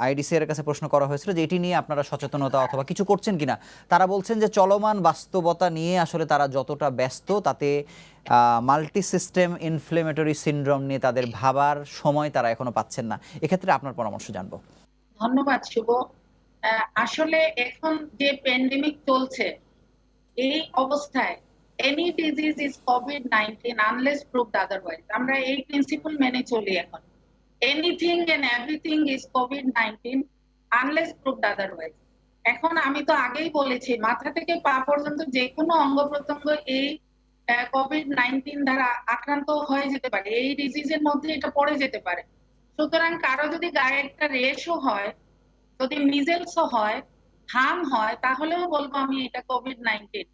আইডিসিআর কাছে প্রশ্ন করা হয়েছিল যে এটি নিয়ে আপনারা সচেতনতা অথবা কিছু করছেন কিনা, তারা বলছেন যে চলমান বাস্তবতা নিয়ে আসলে তারা যতটা ব্যস্ত তাতে মাল্টি সিস্টেম ইনফ্লেমেটরি সিনড্রোম নিয়ে তাদের ভাবার সময় তারা এখনো পাচ্ছেন না। এক্ষেত্রে আপনার পরামর্শ জানবো। ধন্যবাদ শুভ। আসলে এখন যে প্যান্ডেমিক চলছে, এই অবস্থায় এনি ডিজিজ ইজ কোভিড-19 আনলেস প্রুভড আদারওয়াইজ, আমরা এই প্রিন্সিপল মেনে চলি এখন। এনিথিং এন্ড এভরিথিং ইজ কোভিড-19 আনলেস প্রুভড আদারওয়াইজ। এখন আমি তো আগেই বলেছি, মাথা থেকে পা পর্যন্ত যে কোনো অঙ্গ প্রত্যঙ্গ এই কোভিড-19 দ্বারা আক্রান্ত হয়ে যেতে পারে, এই ডিজিজের মধ্যে এটা পড়ে যেতে পারে। সুতরাং কারো যদি গায়ে একটা রেশও হয়, যদি মিজেলসও হয়, হাম হয়, তাহলেও বলবো আমি এটা কোভিড-19,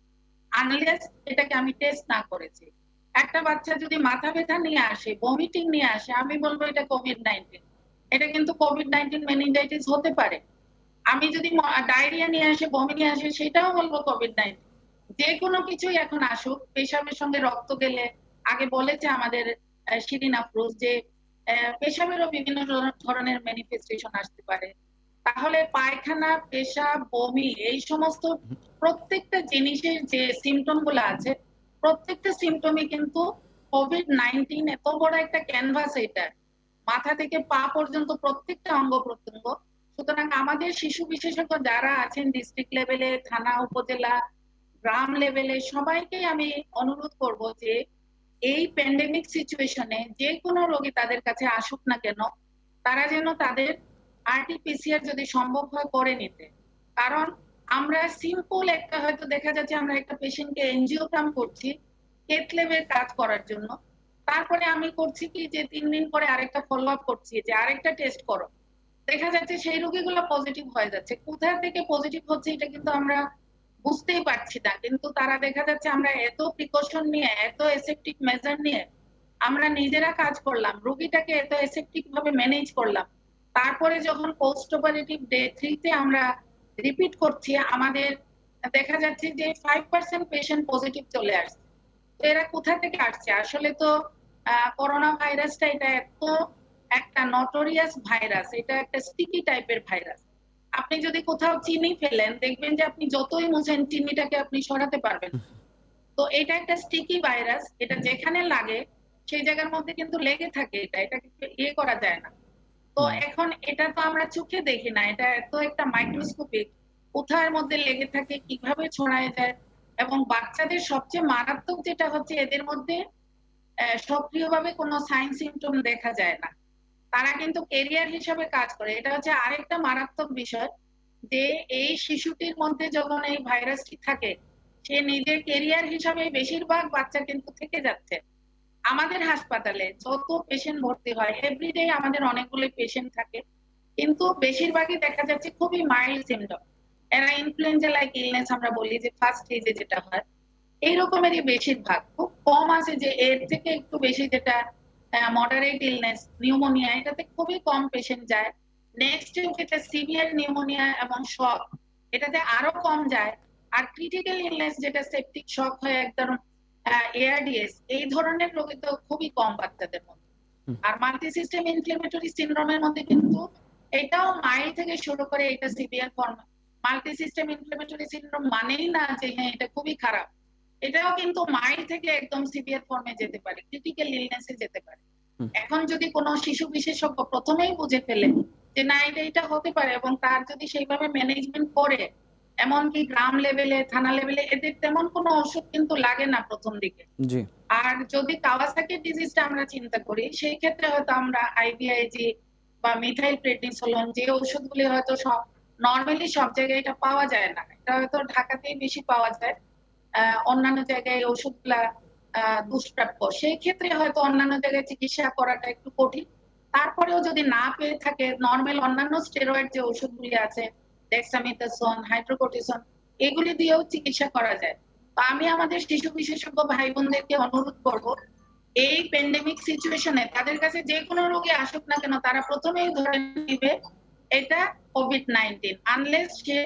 আনলেস এটাকে আমি টেস্ট না করেছি। একটা বাচ্চা যদি মাথা ব্যথা নিয়ে আসে, ভমিটিং নিয়ে আসে, আমি বলবো এটা কোভিড-19। এটা কিন্তু কোভিড-19 মেনিনজাইটিস হতে পারে। আমি যদি ডায়রিয়া নিয়ে আসে, বমি নিয়ে আসে, সেটাও বলবো কোভিড-19। যে কোনো কিছুই এখন আসুক, পেশাবের সঙ্গে রক্ত গেলে, আগে বলেছে আমাদের শিরিন আফরোজ যে পেশাবেরও বিভিন্ন ধরনের ম্যানিফেস্টেশন আসতে পারে। তাহলে পায়খানা, পেশাব, বমি, এই সমস্ত প্রত্যেকটা জিনিসের যে সিমটম গুলো আছে, প্রত্যেকটা সিমটমই কিন্তু কোভিড-19। এত বড় একটা ক্যানভাস, এটা মাথা থেকে পা পর্যন্ত প্রত্যেকটা অঙ্গ প্রত্যঙ্গ। সুতরাং আমাদের শিশু বিশেষজ্ঞ যারা আছেন ডিস্ট্রিক্ট লেভেলে, থানা, উপজেলা, গ্রাম লেভেলে, সবাইকে আমি অনুরোধ করব যে এই প্যান্ডেমিক সিচুয়েশনে যে কোনো রোগী তাদের কাছে আসুক না কেন, তারা যেন তাদের আরটিপিসিআর যদি সম্ভব হয় করে নিতে। কারণ আমরা সিম্পল একটা, হয়তো দেখা যাচ্ছে আমরা একটা পেশেন্টকে এনজিওগ্রাম করছি কেথ ল্যাবে কাজ করার জন্য, তারপরে আমি করছি কি যে 3 দিন পরে আরেকটা ফলো আপ করছি যে আরেকটা টেস্ট করো, দেখা যাচ্ছে সেই রোগীগুলো পজিটিভ হয়ে যাচ্ছে। কোথা থেকে পজিটিভ হচ্ছে এটা কিন্তু আমরা বুঝতেই পারছি না, কিন্তু তারা দেখা যাচ্ছে আমরা এত প্রিকশন নিয়ে, এত এসেপটিক মেজার নিয়ে আমরা নিজেরা কাজ করলাম, রোগীটাকে এত এসেপটিক ভাবে ম্যানেজ করলাম, তারপরে যখন পোস্ট অপারেটিভ ডে 3 তে আমরা রিপিট করছি, আমাদের দেখা যাচ্ছে যে 5% পেশেন্ট পজিটিভ চলে আসছে। তো এরা কোথা থেকে আসছে? আসলে তো করোনা ভাইরাসটা এটা এত একটা নটোরিয়াস ভাইরাস, এটা একটা স্টিকি টাইপের ভাইরাস। আপনি যদি কোথাও চিনি ফেলেন, দেখবেন যে আপনি যতই মুছেন চিনিটাকে আপনি সরাতে পারবেন। তো এটা একটা স্টিকি ভাইরাস, এটা যেখানে লাগে সেই জায়গার মধ্যে কিন্তু লেগে থাকে, এটা কিন্তু ইয়ে করা যায় না। তো এখন এটা তো আমরা চোখে দেখি না, এটা এত একটা মাইক্রোস্কোপিক, কোথার মধ্যে লেগে থাকে, কিভাবে ছড়ায় যায়। এবং বাচ্চাদের সবচেয়ে মারাত্মক যেটা হচ্ছে, এদের মধ্যে সক্রিয়ভাবে কোনো সাইন সিমটম দেখা যায় না, তারা কিন্তু ক্যারিয়ার হিসাবে কাজ করে। এটা হচ্ছে আরেকটা মারাত্মক বিষয়, যে এই শিশুটির মধ্যে যখন এই ভাইরাসটি থাকে, সে নিজের ক্যারিয়ার হিসাবে বেশিরভাগ বাচ্চা কিন্তু থেকে যাচ্ছে। আমাদের হাসপাতালে যত পেশেন্ট ভর্তি হয়, এভরিডে আমাদের অনেকগুলো পেশেন্ট থাকে, কিন্তু বেশিরভাগই দেখা যাচ্ছে খুবই মাইল্ড সিমটম। এরা ইনফ্লুয়েঞ্জা লাইক ইলনেস আমরা বলি যে ফার্স্ট স্টেজে যেটা হয়, এই রকমেরই বেশিরভাগ। খুব কম আছে যে এর থেকে একটু বেশি, যেটা মডারেট ইলনেস, নিউমোনিয়া, এটাতে খুবই কম পেশেন্ট যায়। নেক্সট যেটা সিভিয়ার নিউমোনিয়া এবং শক, এটাতে আরো কম যায়। আর ক্রিটিক্যাল ইলনেস যেটা সেপটিক শক হয় একদম, এআরডিএস, এই ধরনের রোগী তো খুবই কম বাচ্চাদের মধ্যে। আর মাল্টি সিস্টেম ইনফ্লেমেটরি সিনড্রোমের মধ্যে কিন্তু এটাও মাইল্ড থেকে শুরু করে এটা severe form. Multi system inflammatory syndrome মানেই না যে হ্যাঁ এটা খুবই খারাপ, এটাও কিন্তু মাইল্ড থেকে একদম সিভিয়ার ফর্মে যেতে পারে, ক্রিটিক্যাল ইলনেসে যেতে পারে। এখন যদি কোনো শিশু বিশেষজ্ঞ প্রথমেই বুঝে ফেলে যে না এটা হতে পারে, এবং তার যদি সেইভাবে ম্যানেজমেন্ট করে, এমনকি গ্রাম লেভেলে, থানা লেভেলে এদের তেমন কোনো ওষুধ কিন্তু লাগে না প্রথম দিকে। জি। আর যদি কাওয়াসাকি ডিজিজটা আমরা চিন্তা করি, সেই ক্ষেত্রে হয়তো আমরা আইভিআইজি বা মিথাইল প্রেডনিসোলোন যে ওষুধগুলি হয়তো নরমালি সব জায়গায় এটা পাওয়া যায় না। এটা হয়তো ঢাকাতেই বেশি পাওয়া যায়। অন্যান্য জায়গায় এই ওষুধগুলা দুষ্প্রাপ্য। সেই ক্ষেত্রে হয়তো অন্যান্য জায়গায় চিকিৎসা করাটা একটু কঠিন। তারপরেও যদি না পেয়ে থাকে নরমাল অন্যান্য স্টেরয়েড যে ওষুধগুলি আছে, ডেক্সামেথাসোন, হাইড্রোকোর্টিসন এগুলি দিয়েও চিকিৎসা করা যায়। তো আমি আমাদের শিশু বিশেষজ্ঞ ভাই বোনদেরকে অনুরোধ করব, এই প্যান্ডেমিক সিচুয়েশনে তাদের কাছে যে কোনো রোগী আসুক না কেন তারা প্রথমেই ধরে নিবে এটা কোভিড-19 আনলেস সে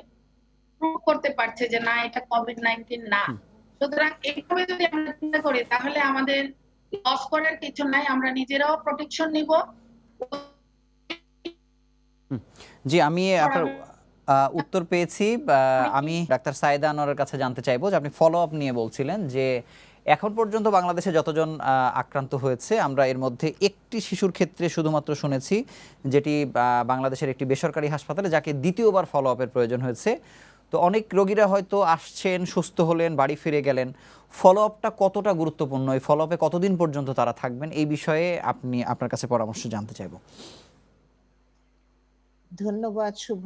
প্রুভ করতে পারছে যে না এটা কোভিড-19 না। সুতরাং এইভাবে যদি আমরা চিন্তা করি তাহলে আমাদের লস করার কিছু নাই, আমরা নিজেরাও প্রোটেকশন নিব। জি, আমি আপনার উত্তর পেয়েছি। আমি ডাক্তার সায়েদা আনোয়ারের কাছে জানতে চাইবো যে আপনি ফলো আপ নিয়ে বলছিলেন যে এখন পর্যন্ত বাংলাদেশে যতজন আক্রান্ত হয়েছে আমরা এর মধ্যে একটি শিশুর ক্ষেত্রে শুধুমাত্র শুনেছি, যেটি বাংলাদেশের একটি বেসরকারি হাসপাতালে, যাকে দ্বিতীয়বার ফলো আপের প্রয়োজন হয়েছে। তো অনেক রোগীরা হয়তো আসছেন, সুস্থ হলেন, বাড়ি ফিরে গেলেন। ফলো আপটা কতটা গুরুত্বপূর্ণ, এই ফলো আপে কতদিন পর্যন্ত তারা থাকবেন, এই বিষয়ে আপনি আপনার কাছে পরামর্শ জানতে চাইবো। ধন্যবাদ শুভ।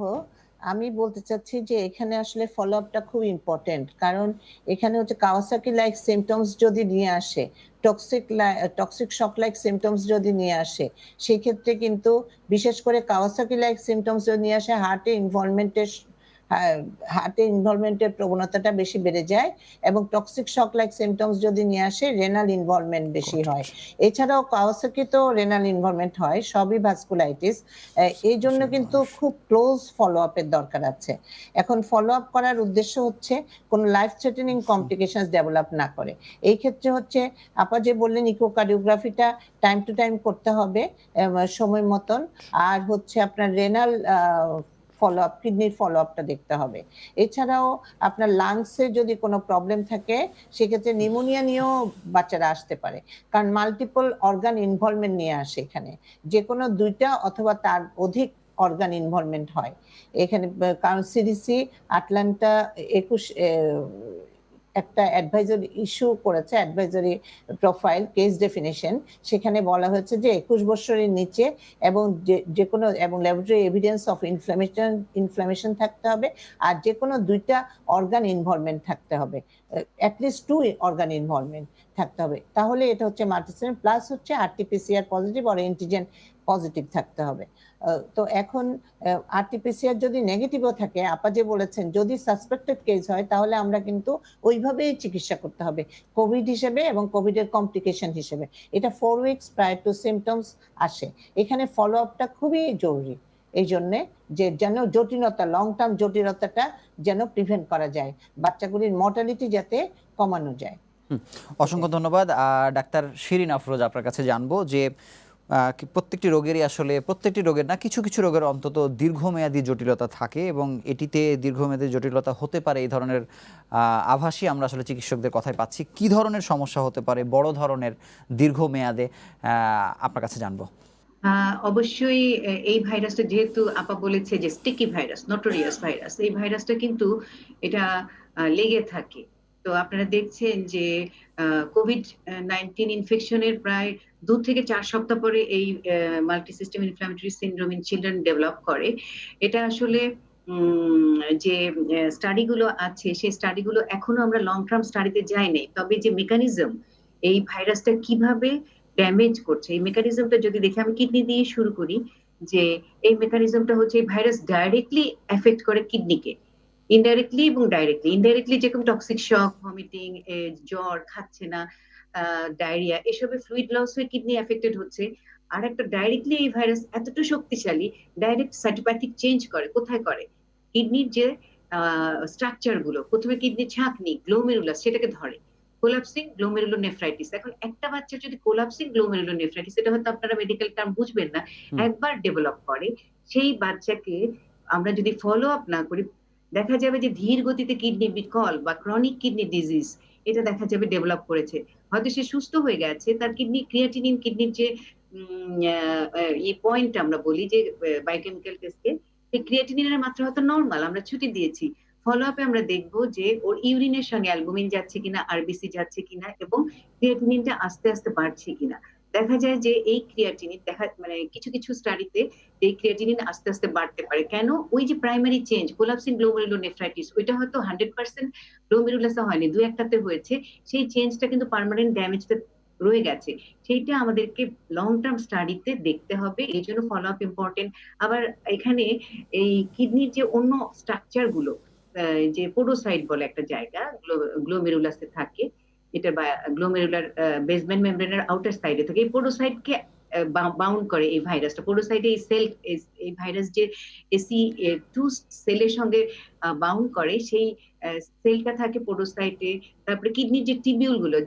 আমি বলতে চাচ্ছি যে এখানে আসলে ফলো আপটা খুব ইম্পর্টেন্ট, কারণ এখানে হচ্ছে কাওয়াসাকি লাইক সিমটমস যদি নিয়ে আসে, টক্সিক শক লাইক সিমটমস যদি নিয়ে আসে, সেই ক্ষেত্রে কিন্তু বিশেষ করে কাওয়াসাকি লাইক সিমটমস যদি নিয়ে আসে হার্টে ইনভলভমেন্টের প্রবণতাটা বেশি বেড়ে যায়, এবং টক্সিক শক লাইক সিমটমস যদি নিয়ে আসে রেনাল ইনভলভমেন্ট বেশি হয়। এছাড়াও কাওয়াসাকি তো রেনাল ইনভলভমেন্ট হয়, সবই ভাস্কুলাইটিস। এই জন্য কিন্তু খুব ক্লোজ ফলো আপের দরকার আছে। এখন ফলো আপ করার উদ্দেশ্য হচ্ছে কোনো লাইফ থ্রেটেনিং কমপ্লিকেশনস ডেভেলপ না করে। এই ক্ষেত্রে হচ্ছে আপা যে বললেন ইকোকার্ডিওগ্রাফিটা টাইম টু টাইম করতে হবে সময় মতন, আর হচ্ছে আপনার রেনাল ফলো আপ, কিডনির ফলো আপটা দেখতে হবে। এছাড়াও আপনার লাংসে যদি কোনো প্রবলেম থাকে সেক্ষেত্রে নিউমোনিয়া নিয়েও বাচ্চারা আসতে পারে, কারণ মাল্টিপল অর্গান ইনভলভমেন্ট নিয়ে আসে এখানে, যে কোনো 2টা অথবা তার অধিক অর্গান ইনভলভমেন্ট হয় এখানে। কারণ সিডিসি আটলান্টা 21 একটা অ্যাডভাইজারি ইস্যু করেছে, অ্যাডভাইজারি প্রোফাইল কেস ডেফিনিশন। সেখানে বলা হয়েছে যে 21 বছরের নিচে এবং যে কোনো এবং ল্যাবরেটরি এভিডেন্স অফ ইনফ্লামেশন থাকতে হবে, আর যে কোনো 2টা অর্গান ইনভলভমেন্ট থাকতে হবে, অ্যাটলিস্ট 2 অর্গান ইনভলভমেন্ট থাকতে হবে। তাহলে এটা হচ্ছে মাল্টিসিস্টেম, প্লাস হচ্ছে আরটিপিসিআর পজিটিভ আর অ্যান্টিজেন পজিটিভ থাকতে হবে। তো এখন আরটিপিসিআর যদি নেগেটিভও থাকে, আপা যে বলেছেন যদি সাসপেক্টেড কেস হয় তাহলে আমরা কিন্তু ওইভাবেই চিকিৎসা করতে হবে কোভিড হিসেবে এবং কোভিডের কমপ্লিকেশন হিসেবে। এটা 4 উইকস প্রায় টু সিমটমস আসে। এখানে ফলো আপটা খুবই জরুরি, এই জন্যে যে যেন জটিলতা, লং টার্ম জটিলতাটা যেন প্রিভেন্ট করা যায়, বাচ্চাগুলির মর্টালিটি যাতে কমানো যায়। অসংখ্য ধন্যবাদ। ডাক্তার শিরিন আফরোজ, আপনার কাছে জানবো যে প্রত্যেকটি রোগেরই আসলে, প্রত্যেকটি রোগের না, কিছু কিছু রোগের অন্তত দীর্ঘমেয়াদী জটিলতা থাকে এবং এটিতে দীর্ঘমেয়াদী জটিলতা হতে পারে, এই ধরনের আভাসই আমরা আসলে চিকিৎসকদের কথায় পাচ্ছি। কি ধরনের সমস্যা হতে পারে বড় ধরনের দীর্ঘমেয়াদে, আপনার কাছে জানবো। অবশ্যই এই ভাইরাসটা, যেহেতু আপা বলেছে যে স্টিকি ভাইরাস, নোটোরিয়াস ভাইরাস, এই ভাইরাসটা কিন্তু এটা লেগে থাকে। তো আপনারা দেখছেন যে কোভিড-19 ইনফেকশনের প্রায় 2 থেকে 4 সপ্তাহ পরে এই multi system inflammatory syndrome in children develop করে। এটা আসলে যে স্টাডিগুলো আছে সেই স্টাডিগুলো এখনো আমরা লং টার্ম স্টাডিতে যাই নাই, তবে যে মেকানিজম এই ভাইরাসটা কিভাবে ড্যামেজ করছে, এই মেকানিজমটা যদি দেখি, আমি কিডনি দিয়ে শুরু করি, যে এই মেকানিজমটা হচ্ছে এই ভাইরাস ডাইরেক্টলি এফেক্ট করে কিডনিকে, ইনডাইরেক্টলি এবং ডাইরেক্টলি। ইনডাইরেক্টলি যেরকম টক্সিক শক, ভমিটিং, জ্বর, খাচ্ছে না, ডায়রিয়া, এসবে ফ্লুইড লস হয়ে কিডনি এফেক্টেড হচ্ছে। আর একটা ডাইরেক্টলি এই ভাইরাস এতটা শক্তিশালী, ডাইরেক্ট সাইটোপ্যাথিক চেঞ্জ করে। কোথায় করে? কিডনির যে স্ট্রাকচার গুলো, প্রথমে কিডনির ছাঁকনি গ্লোমেরুলাস সেটাকে ধরে, কোলাপসিং গ্লোমেরুলোনেফ্রাইটিস। এখন একটা বাচ্চার যদি কোলাপসিং গ্লোমেরুলোনেফ্রাইটিস, এটা হয়তো আপনারা মেডিকেল টার্ম বুঝবেন না, একবার ডেভেলপ করে, সেই বাচ্চাকে আমরা যদি ফলো আপ না করি, দেখা যাবে যে ধীর গতিতে কিডনি বিকল বা ক্রনিক কিডনি ডিজিজ এটা দেখা যাবে ডেভেলপ করেছে। হয়তো সে সুস্থ হয়ে গেছে, তার কিডনি ক্রিয়াটিনিন, কিডনির যে এই পয়েন্ট আমরা বলি যে বায়োকেমিক্যাল টেস্টে, এই ক্রিয়াটিনিনের মাত্রা হয়তো নরমাল, আমরা ছুটি দিয়েছি, ফলো আপে আমরা দেখবো যে ওর ইউরিনের সঙ্গে অ্যালবুমিন যাচ্ছে কিনা, আরবিসি যাচ্ছে কিনা এবং ক্রিয়াটিনিনটা আস্তে আস্তে বাড়ছে কিনা। দেখা যায় যে এই ক্রিয়াটিনিন মানে কিছু কিছু স্টাডিতে এই ক্রিয়াটিনিন আস্তে আস্তে বাড়তে পারে। কেন? ওই যে প্রাইমারি চেঞ্জ কোলাপসিং গ্লোমেরুলোনেফ্রাইটিস ওইটা হয়তো 100% গ্লোমেরুলাসে হয়নি, 2-1টাতে হয়েছে। সেই চেঞ্জটা কিন্তু পার্মানেন্ট ড্যামেজটা রয়ে গেছে। সেইটা আমাদেরকে লং টার্ম স্টাডিতে দেখতে হবে। এজন্য ফলো আপ ইম্পর্টেন্ট। আবার এখানে এই কিডনির যে অন্য স্ট্রাকচার গুলো যে পোডোসাইট বলে একটা জায়গা গ্লোমেরুলাসে থাকে, এটা গ্লোমেরুলার বেসমেন্ট মেমব্রেনের আউটার সাইডে থাকে। এই পোডোসাইটকে বাউন্ড করে এই ভাইরাসটা। পোডোসাইটে এই ভাইরাস যে AC2 সেলের সঙ্গে বাউন্ড করে, সেই সেলটা থাকে পোডোসাইটে। তারপরে কিডনির যে টিবিউল গুলো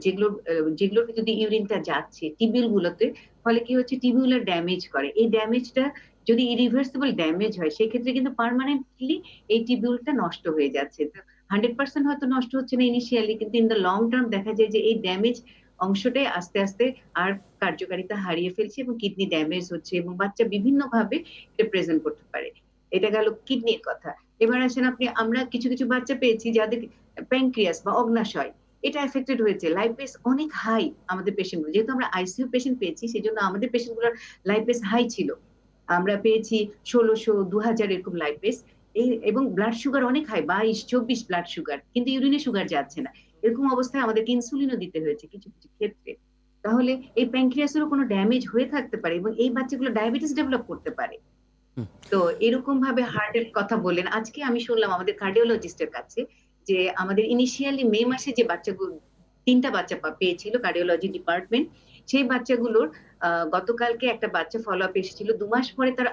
যেগুলোতে যদি ইউরিনটা যাচ্ছে টিবিউল গুলোতে, ফলে কি হচ্ছে টিবিউলার ড্যামেজ করে। এই ড্যামেজটা যদি ইরিভার্সিবল ড্যামেজ হয় সেক্ষেত্রে কিন্তু পার্মানেন্টলি এই টিবিউলটা নষ্ট হয়ে যাচ্ছে। 100% হয়তো নষ্ট হচ্ছে না ইনিশিয়ালি, কিন্তু ইন দ্য লং টার্ম দেখা যায় যে এই ড্যামেজ অংশটাই আস্তে আস্তে আর কার্যকারিতা হারিয়ে ফেলছে এবং কিডনি ড্যামেজ হচ্ছে এবং বাচ্চা বিভিন্ন ভাবে এটা প্রেজেন্ট করতে পারে। এটা গেল কিডনির কথা। এবার আসেন আমরা কিছু কিছু বাচ্চা পেয়েছি যাদের প্যানক্রিয়াস বা অগ্নাশয় এটা এফেক্টেড হয়েছে। লাইপেস অনেক হাই আমাদের পেশেন্টগুলো, যেহেতু আমরা আইসিইউ পেশেন্ট পেয়েছি সেজন্য আমাদের পেশেন্টগুলোর লাইপেস হাই ছিল। আমরা পেয়েছি 1600, 2000 এরকম লাইপেস। এবং ব্লাড সুগার অনেক হাই, 22-24 ব্লাড সুগার, কিন্তু ইউরিনে সুগার যাচ্ছে না। এরকম অবস্থায় আমাদেরকে ইনসুলিনও দিতে হয়েছে কিছু কিছু ক্ষেত্রে। তাহলে এই প্যানক্রিয়াসেরও কোনো ড্যামেজ হয়ে থাকতে পারে এবং এই বাচ্চাগুলো ডায়াবেটিস ডেভেলপ করতে পারে। তো এরকম ভাবে হার্টের কথা বললেন। আজকে আমি শুনলাম আমাদের কার্ডিওলজিস্টের কাছে যে আমাদের ইনিশিয়ালি মে মাসে যে বাচ্চাগুলো 3টা বাচ্চা পেয়েছিল কার্ডিওলজি ডিপার্টমেন্ট, সেই বাচ্চাগুলোর গতকালকে একটা বাচ্চা ফলো আপ এসেছিল। 2 মাস পরে তার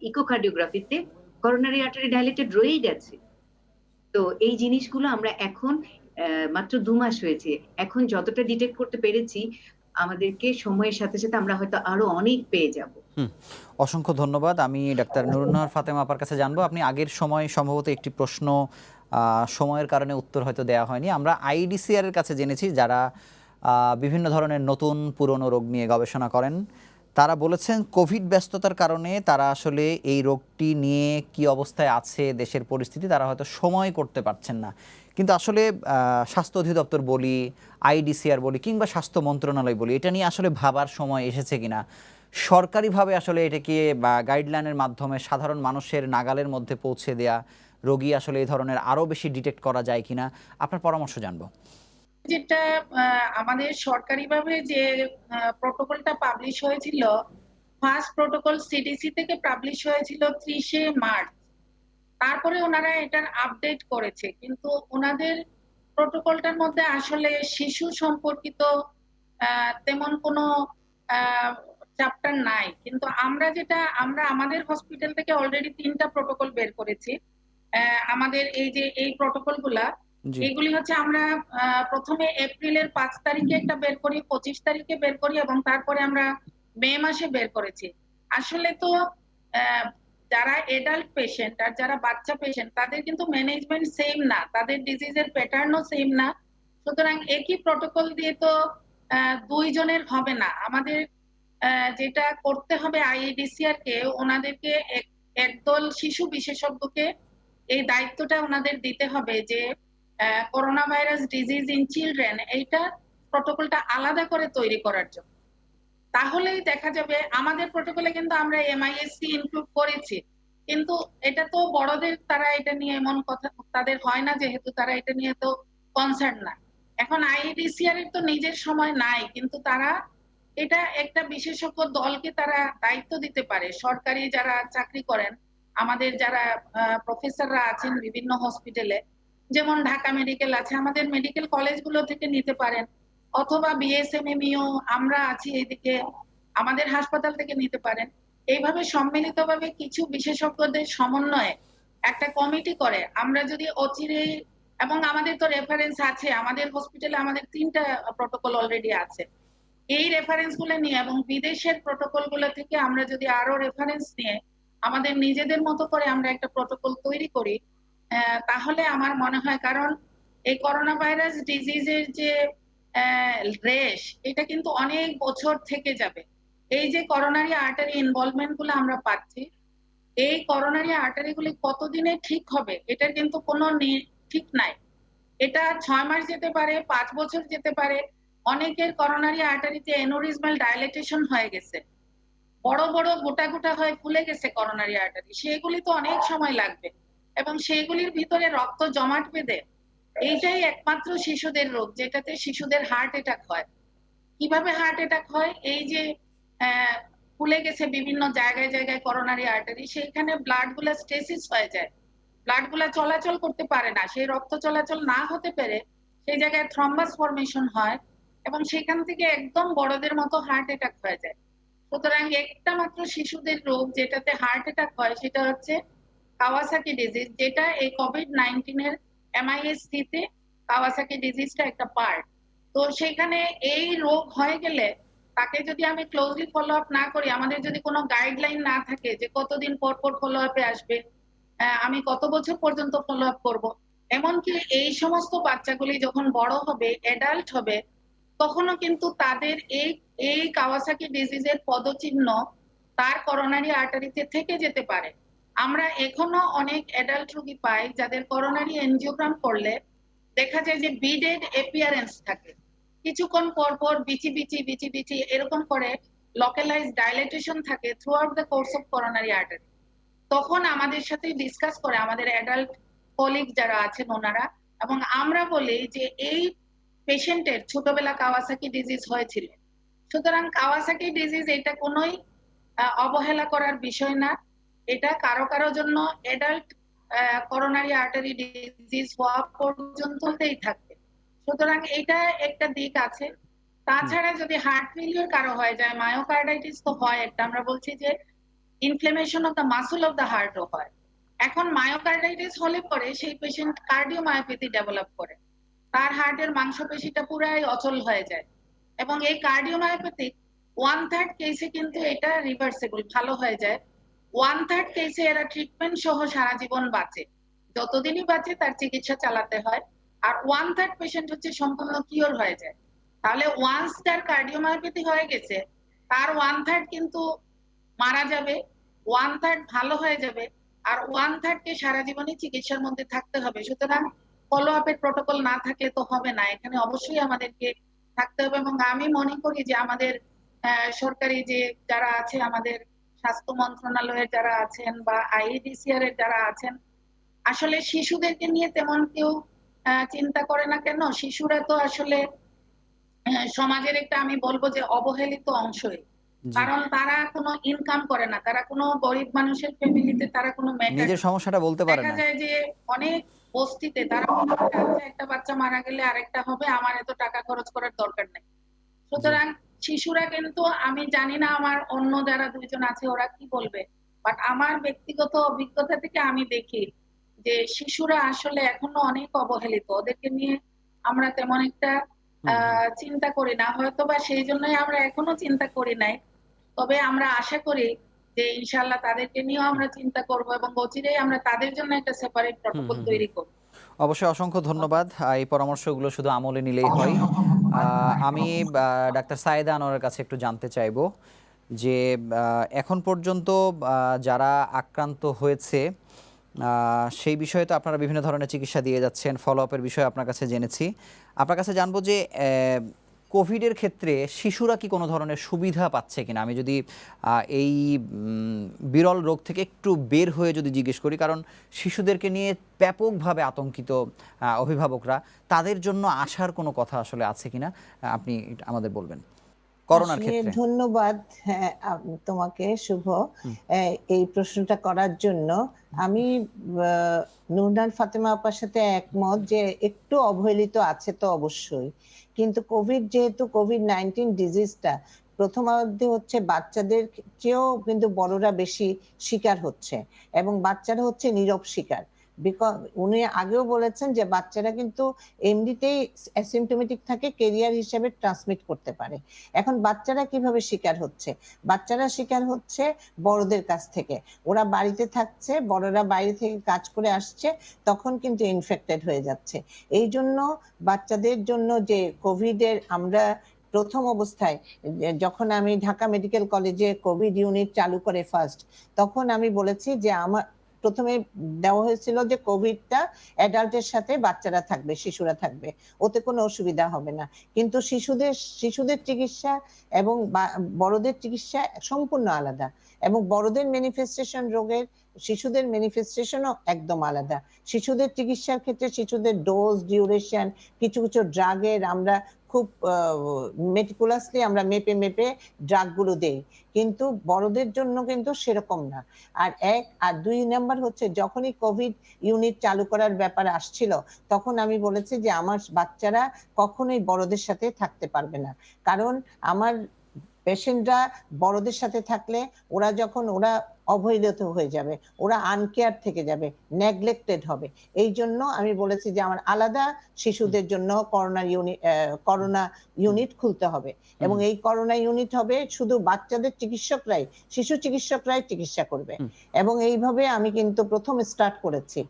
ইকোকার্ডিওগ্রাফিতে করোনারি আর্টারি ডাইলেটেড রয়েই গেছে। তো এই জিনিসগুলো আমরা এখন মাত্র 2 মাস হয়েছে, এখন যতটা ডিটেক্ট করতে পেরেছি আমাদেরকে সময়ের সাথে সাথে আমরা হয়তো আরো অনেক পেয়ে যাব। অসংখ্য ধন্যবাদ। আমি ডাক্তার নুরুন্নাহার ফাতেমা আপার কাছে জানবো, আপনি আগের সময় সম্ভবত একটি প্রশ্ন সময়ের কারণে উত্তর হয়তো দেওয়া হয়নি। আমরা আইডিসিআর এর কাছে জেনেছি, যারা বিভিন্ন ধরনের নতুন পুরনো রোগ নিয়ে গবেষণা করেন, তারা বলেছেন কোভিড ব্যস্ততার কারণে তারা আসলে এই রোগটি নিয়ে কি অবস্থায় আছে দেশের পরিস্থিতি তারা হয়তো সময় করতে পারছেন না। কিন্তু আসলে স্বাস্থ্য অধিদপ্তর বলি, আইডিসিআর বলি কিংবা স্বাস্থ্য মন্ত্রণালয় বলি, এটা নিয়ে আসলে ভাবার সময় এসেছে কিনা, সরকারিভাবে আসলে এটাকে বা গাইডলাইনের মাধ্যমে সাধারণ মানুষের নাগালের মধ্যে পৌঁছে দেয়া, রোগী আসলে এই ধরনের আরও বেশি ডিটেক্ট করা যায় কিনা, আপনার পরামর্শ জানবো। যেটা আমাদের সরকারিভাবে যে প্রটোকলটা পাবলিশ হয়েছিল, ফার্স্ট প্রটোকল সিডিসি থেকে পাবলিশ হয়েছিল 30শে মার্চ। তারপরে ওনারা এটার আপডেট করেছে, কিন্তু ওনাদের প্রটোকলটার মধ্যে আসলে শিশু সম্পর্কিত তেমন কোনো চ্যাপ্টার নাই। কিন্তু আমরা আমাদের হসপিটাল থেকে অলরেডি 3টা প্রটোকল বের করেছি। আমাদের এই প্রটোকল গুলা এগুলি হচ্ছে আমরা প্রথমে এপ্রিলের 5 তারিখে একটা বের করি, 25 তারিখে বের করি এবং তারপরে আমরা মে মাসে বের করেছি। আসলে তো যারা এডাল্ট পেশেন্ট আর যারা বাচ্চা পেশেন্ট তাদের কিন্তু ম্যানেজমেন্ট সেম না, তাদের ডিজিজের প্যাটার্নও সেম না। সুতরাং একই প্রটোকল দিয়ে তো 2 জনের হবে না। আমাদের যেটা করতে হবে আইডিসিআর কে, ওনাদেরকে একদল শিশু বিশেষজ্ঞকে এই দায়িত্বটা ওনাদের দিতে হবে যে corona virus disease in children এইটা প্রটোকলটা আলাদা করে তৈরি করার জন্য। তাহলেই দেখা যাবে আমাদের প্রটোকলে কিন্তু আমরা এমআইএসসি ইনক্লুড করেছি, কিন্তু এটা তো বড়দের তারা এটা নিয়ে এমন কথা তাদের হয় না, যেহেতু তারা এটা নিয়ে তো কনসার্ন না। এখন আইডিসিআর এর তো নিজের সময় নাই, কিন্তু তারা এটা একটা বিশেষজ্ঞ দলকে তারা দায়িত্ব দিতে পারে। সরকারি যারা চাকরি করেন, আমাদের যারা প্রফেসররা আছেন বিভিন্ন হসপিটালে, যেমন ঢাকা মেডিকেল আছে, আমাদের মেডিকেল কলেজগুলো থেকে নিতে পারেন, অথবা বিএসএমএমইও আমরা আছি এইদিকে, আমাদের হাসপাতাল থেকে নিতে পারেন। এইভাবে সম্মিলিতভাবে কিছু বিশেষজ্ঞদের সমন্বয়ে একটা কমিটি করে আমরা যদি অচিরেই, এবং আমাদের তো রেফারেন্স আছে, আমাদের হসপিটালে আমাদের 3টা প্রটোকল অলরেডি আছে, এই রেফারেন্স গুলো নিয়ে এবং বিদেশের প্রটোকল গুলো থেকে আমরা যদি আরো রেফারেন্স নিয়ে আমাদের নিজেদের মতো করে আমরা একটা প্রটোকল তৈরি করি, তাহলে আমার মনে হয়, কারণ এই করোনা ভাইরাস ডিজিজের যে রেশ এটা কিন্তু অনেক বছর থেকে যাবে। এই যে করোনারি আর্টারি ইনভলভমেন্ট গুলো আমরা পাচ্ছি, এই করোনারি আর্টারিগুলি কতদিনে ঠিক হবে এটার কিন্তু কোনো ঠিক নাই। এটা 6 মাস যেতে পারে, 5 বছর যেতে পারে। অনেকের করোনারি আর্টারিতে এনোরিজমাল ডাইলেটেশন হয়ে গেছে, বড় বড় গোটা গোটা হয়ে ফুলে গেছে করোনারি আর্টারি, সেগুলি তো অনেক সময় লাগবে এবং সেগুলির ভিতরে রক্ত জমাট বেঁধে এইটাই একমাত্র শিশুদের রোগ, যেটাতে শিশুদের হার্ট অ্যাটাক হয়। কিভাবে হার্ট অ্যাটাক হয়? এই যে ফুলে গেছে বিভিন্ন জায়গায় জায়গায় করোনারি আর্টারি, সেইখানে ব্লাড গুলা স্টেসিস হয়ে যায়, ব্লাড গুলা চলাচল করতে পারে না, সেই রক্ত চলাচল না হতে পেরে সেই জায়গায় থ্রম্বাস ফর্মেশন হয় এবং সেখান থেকে একদম বড়দের মতো হার্ট অ্যাটাক হয়ে যায়। সুতরাং একটা মাত্র শিশুদের রোগ যেটাতে হার্ট অ্যাটাক হয় সেটা হচ্ছে কাওয়াসাকি ডিজিজ, যেটা এই কোভিড-19 এর MIS-C তে কাওয়াসাকি ডিজিজটা একটা পার্ট। তো সেখানে এই রোগ হয়ে গেলে তাকে যদি আমি ক্লোজলি ফলো আপ না করি, আমাদের যদি কোনো গাইডলাইন না থাকে যে কতদিন পর পর ফলো আপে আসবে, আমি কত বছর পর্যন্ত ফলো আপ করবো, এমনকি এই সমস্ত বাচ্চাগুলি যখন বড় হবে, অ্যাডাল্ট হবে, তখনও কিন্তু তাদের এই এই কাওয়াসাকি ডিজিজের পদচিহ্ন তার করোনারি আর্টারিতে থেকে যেতে পারে। আমরা এখনো অনেক অ্যাডাল্ট রোগী পাই যাদের করোনারি এনজিওগ্রাম করলে দেখা যায় যে বিডেড অ্যাপিয়ারেন্স থাকে, কিছুক্ষণ পর পর বিচি বিচি বিচি বিচি এরকম করে লোকালাইজ ডাইলেটেশন থাকে through out the course of coronary artery. তখন আমাদের সাথে ডিসকাস করে আমাদের অ্যাডাল্ট কলিগ যারা আছেন ওনারা, এবং আমরা বলি যে এই পেশেন্টের ছোটবেলা কাওয়াসাকি ডিজিজ হয়েছিল, সুতরাং কাওয়াসাকি ডিজিজ এটা কোনোই অবহেলা করার বিষয় না। এটা কারো কারো জন্য অ্যাডাল্ট করোনারি আর্টারি ডিজিজ হওয়া পর্যন্তই থাকবে। সুতরাং এটা একটা দিক আছে। তাছাড়া যদি হার্ট ফেলিওর কারো হয়ে যায়, মায়োকার্ডাইটিস তো হয় একটা, আমরা বলছি যে inflammation of the muscle of the হার্টও হয়। এখন মায়োকার্ডাইটিস হলে পরে সেই পেশেন্ট কার্ডিওমায়োপ্যাথি ডেভেলপ করে, তার হার্টের মাংসপেশিটা পুরাই অচল হয়ে যায় এবং এই কার্ডিওমায়োপ্যাথিক 1/3 কেসে কিন্তু এটা রিভার্সেবল, ভালো হয়ে যায়। 1/3 কেসে এরা ট্রিটমেন্ট সহ সারা জীবন বাঁচে, যতদিনই বাঁচে তার চিকিৎসা চালাতে হয়। আর 1/3 পেশেন্ট হচ্ছে সম্পূর্ণ কিওর হয়ে যায়। তাহলে ওয়ান্স তার কার্ডিওমায়োপ্যাথি হয়ে গেছে, তার 1/3 কিন্তু মারা যাবে, 1/3 ভালো হয়ে যাবে, আর 1/3 কে সারা জীবনই চিকিৎসার মধ্যে থাকতে হবে। সুতরাং ফলো আপের প্রটোকল না থাকলে তো হবে না, এখানে অবশ্যই আমাদেরকে থাকতে হবে। এবং আমি মনে করি যে আমাদের সরকারি যে যারা আছে, আমাদের স্বাস্থ্য মন্ত্রণালয়ের যারা আছেন বা IEDCR এর যারা আছেন, আসলে শিশুদেরকে নিয়ে তেমন কেউ চিন্তা করে না কেন? শিশুরা তো আসলে সমাজের একটা, আমি বলবো যে অবহেলিত অংশই, কারণ তারা কোনো ইনকাম করে না, তারা কোনো গরিব মানুষের ফ্যামিলিতে তারা কোনো নিজের সমস্যাটা বলতে পারে দেখা না। যায় যে অনেক বস্তিতে তারা মনে করে, আচ্ছা একটা বাচ্চা মারা গেলে আরেকটা হবে, আমার এত টাকা খরচ করার দরকার নেই। সুতরাং শিশুরা কিন্তু, আমি জানি না আমার অন্য যারা দুইজন আছে ওরা কি বলবে, বাট আমার ব্যক্তিগত অভিজ্ঞতা থেকে আমি দেখি যে শিশুরা আসলে এখনো অনেক অবহেলিত, ওদেরকে নিয়ে আমরা তেমন একটা চিন্তা করি না, হয়তো বা সেই জন্যই আমরা এখনো চিন্তা করি নাই। তবে আমরা আশা করি যে ইনশাআল্লাহ তাদেরকে নিয়েও আমরা চিন্তা করব এবং অচিরেই আমরা তাদের জন্য একটা সেপারেট প্রটোকল তৈরি করব। অবশ্যই অসংখ্য ধন্যবাদ। এই পরামর্শগুলো শুধু আমলে নিলেই হয়। আমি ডাক্তার সায়েদা আনোয়ারের কাছে একটু জানতে চাইবো যে এখন পর্যন্ত যারা আক্রান্ত হয়েছে সেই বিষয়ে তো আপনারা বিভিন্ন ধরনের চিকিৎসা দিয়ে যাচ্ছেন, ফলো আপের বিষয়ে আপনার কাছে জেনেছি। আপনার কাছে জানবো যে কোভিডের ক্ষেত্রে শিশুরা কি কোনো ধরনের সুবিধা পাচ্ছে কিনা, আমি যদি এই বিরল রোগ থেকে একটু বের হয়ে যদি জিজ্ঞেস করি, কারণ শিশুদেরকে নিয়ে ব্যাপকভাবে আতঙ্কিত অভিভাবকরা, তাদের জন্য আসার কোনো কথা আসলে আছে কিনা আপনি আমাদের বলবেন করোনার ক্ষেত্রে। ধন্যবাদ তোমাকে শুভ এই প্রশ্নটা করার জন্য। আমি নুরনান ফাতেমা আপার সাথে একমত যে একটু অবহেলিত আছে তো অবশ্যই, কিন্তু যেহেতু কোভিড-19 ডিজিজটা প্রথমার্ধে হচ্ছে বাচ্চাদের চেয়েও কিন্তু বড়রা বেশি শিকার হচ্ছে এবং বাচ্চারা হচ্ছে নীরব শিকার। উনি আগেও বলেছেন যে বাচ্চারা কিন্তু এমনিতেই অ্যাসিম্পটোমেটিক থাকে, ক্যারিয়ার হিসেবে ট্রান্সমিট করতে পারে। এখন বাচ্চারা কিভাবে শিকার হচ্ছে? বাচ্চারা শিকার হচ্ছে বড়দের কাছ থেকে, ওরা বাড়িতে থাকছে, বড়রা বাইরে থেকে কাজ করে আসছে, তখন কিন্তু ইনফেক্টেড হয়ে যাচ্ছে। এই জন্য বাচ্চাদের জন্য যে কোভিডের আমরা প্রথম অবস্থায় যখন আমি ঢাকা মেডিকেল কলেজে কোভিড ইউনিট চালু করে ফার্স্ট, তখন আমি বলেছি যে আমার প্রথমে দেওয়া হয়েছিল যে কোভিডটা অ্যাডাল্টের সাথে বাচ্চারা থাকবে, শিশুরা থাকবে, ওতে কোনো অসুবিধা হবে না। কিন্তু শিশুদের চিকিৎসা এবং বড়দের চিকিৎসা সম্পূর্ণ আলাদা, এবং বড়দের ম্যানিফেস্টেশন রোগের শিশুদের ম্যানিফেস্টেশনও একদম আলাদা। শিশুদের চিকিৎসার ক্ষেত্রে শিশুদের ডোজ, ডিউরেশন, কিছু কিছু ড্রাগের আমরা খুব মেটিকুলাসলি আমরা মেপে ড্রাগগুলো দেই, কিন্তু বড়দের জন্য কিন্তু সেরকম না। আর 2 নাম্বার হচ্ছে, যখনই কোভিড ইউনিট চালু করার ব্যাপার আসছিল, তখন আমি বলেছি যে আমার বাচ্চারা কখনোই বড়দের সাথে থাকতে পারবে না, কারণ আমার পেশেন্টরা বড়দের সাথে থাকলে ওরা অবহেলিত হয়ে যাবে, ওরা আনকেয়ার থেকে যাবে, নেগলেক্টেড হবে। এই জন্য আমি বলেছি যে আমার আলাদা শিশুদের জন্য করোনা ইউনিট খুলতে হবে, এবং এই করোনা ইউনিট হবে শুধু বাচ্চাদের চিকিৎসকরাই, শিশু চিকিৎসকরাই চিকিৎসা করবে। এবং এইভাবে আমি কিন্তু প্রথম স্টার্ট করেছি,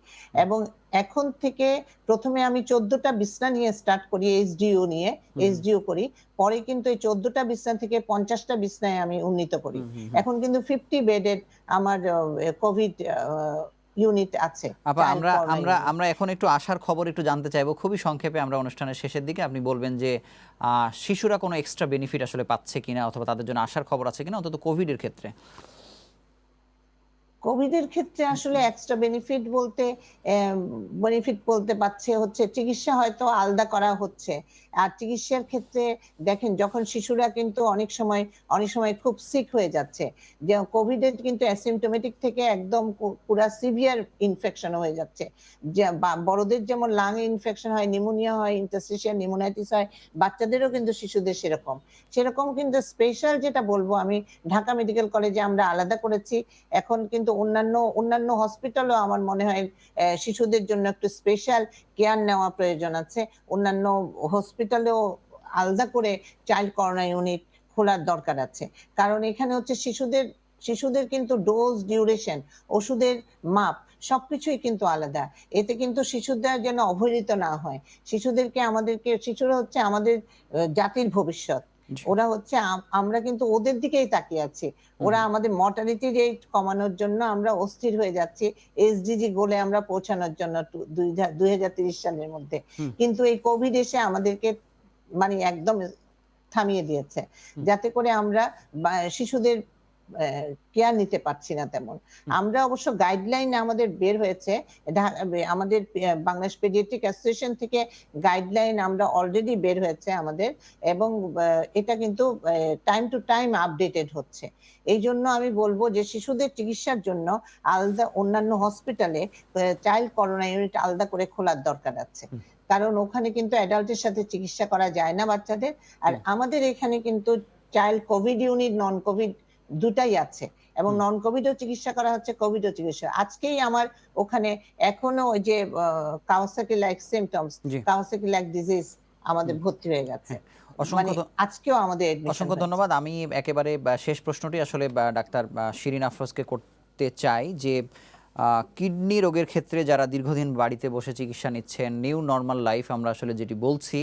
এবং এখন থেকে প্রথমে আমি 14টা বিছনা নিয়ে স্টার্ট করি, এইচডিও করি, পরে কিন্তু এই 14টা বিছনা থেকে 50টা বিছনায় আমি উন্নীত করি। এখন কিন্তু 50 বেডের আমার কোভিড ইউনিট আছে। আপা, আমরা এখন একটু আশার খবর একটু জানতে চাইবো খুবই সংক্ষেপে। আমরা অনুষ্ঠানের শেষের দিকে আপনি বলবেন যে শিশুরা কোনো এক্সট্রা বেনিফিট আসলে পাচ্ছে কিনা, অথবা তাদের জন্য আশার খবর আছে কিনা, অন্তত কোভিডের ক্ষেত্রে। কোভিডের ক্ষেত্রে আসলে এক্সট্রা বেনিফিট বলতে পাচ্ছে হচ্ছে চিকিৎসা হয়তো আলাদা করা হচ্ছে। আর চিকিৎসার ক্ষেত্রে দেখেন, যখন শিশুরা কিন্তু অনেক সময় খুব সিক হয়ে যাচ্ছে, যে কোভিডের কিন্তু অ্যাসিমটোমেটিক থেকে একদম পুরা সিভিয়ার ইনফেকশন হয়ে যাচ্ছে। যে বড়দের যেমন লাং ইনফেকশন হয়, নিউমোনিয়া হয়, ইন্টারস্টিশিয়াল নিউমোনাইটিস হয়, বাচ্চাদেরও কিন্তু শিশুদের সেরকম কিন্তু স্পেশাল যেটা বলবো আমি, ঢাকা মেডিকেল কলেজে আমরা আলাদা করেছি। এখন কিন্তু অন্যান্য হসপিটালও আমার মনে হয় শিশুদের জন্য একটু স্পেশাল কেয়ার নেওয়া প্রয়োজন আছে। অন্যান্য হসপিটালেও আলাদা করে চাইল্ড করোনা ইউনিট খোলার দরকার আছে, কারণ এখানে হচ্ছে শিশুদের কিন্তু ডোজ, ডিউরেশন, ওষুধের মাপ সবকিছুই কিন্তু আলাদা। এতে কিন্তু শিশুরা যেন অবহেলিত না হয়। শিশুরা হচ্ছে আমাদের জাতির ভবিষ্যৎ। ওরা হচ্ছে আমরা কিন্তু ওদের দিকেই তাকিয়ে আছি। ওরা আমাদের মর্টালিটি রেট কমানোর জন্য আমরা অস্থির হয়ে যাচ্ছি এসডিজি গোলে আমরা পৌঁছানোর জন্য 2030 সালের মধ্যে। কিন্তু এই কোভিড এসে আমাদেরকে মানে একদম থামিয়ে দিয়েছে, যাতে করে আমরা শিশুদের কেয়ার নিতে পারছি না তেমন। আমরা অবশ্য গাইডলাইন আমাদের বের হয়েছে, আমাদের বাংলাদেশ পেডিয়াট্রিক অ্যাসোসিয়েশন থেকে গাইডলাইন আমরা অলরেডি বের হয়েছে আমাদের, এবং এটা কিন্তু টাইম টু টাইম আপডেটেড হচ্ছে। এই জন্য আমি বলবো যে শিশুদের চিকিৎসার জন্য আলাদা অন্যান্য হসপিটালে চাইল্ড করোনা ইউনিট আলাদা করে খোলার দরকার আছে, কারণ ওখানে কিন্তু অ্যাডাল্টের সাথে চিকিৎসা করা যায় না বাচ্চাদের। আর আমাদের এখানে কিন্তু চাইল্ড কোভিড ইউনিট, নন কোভিড দুটাই আছে, এবং নন কোভিডও চিকিৎসা করা হচ্ছে, কোভিডও চিকিৎসা। আজকেই আমার ওখানে এখনো ওই যে Kawasaki like symptoms, Kawasaki like disease আমাদের ভর্তি হয়ে গেছে। আজকেও আমাদের অসংখ্য ধন্যবাদ। আমি একেবারে শেষ প্রশ্নটি আসলে ডাক্তার শিরিন আফরোজকে করতে চাই যে কিডনি রোগের ক্ষেত্রে যারা দীর্ঘদিন বাড়িতে বসে চিকিৎসা নিচ্ছেন, নিউ নর্মাল লাইফ আমরা আসলে যেটি বলছি,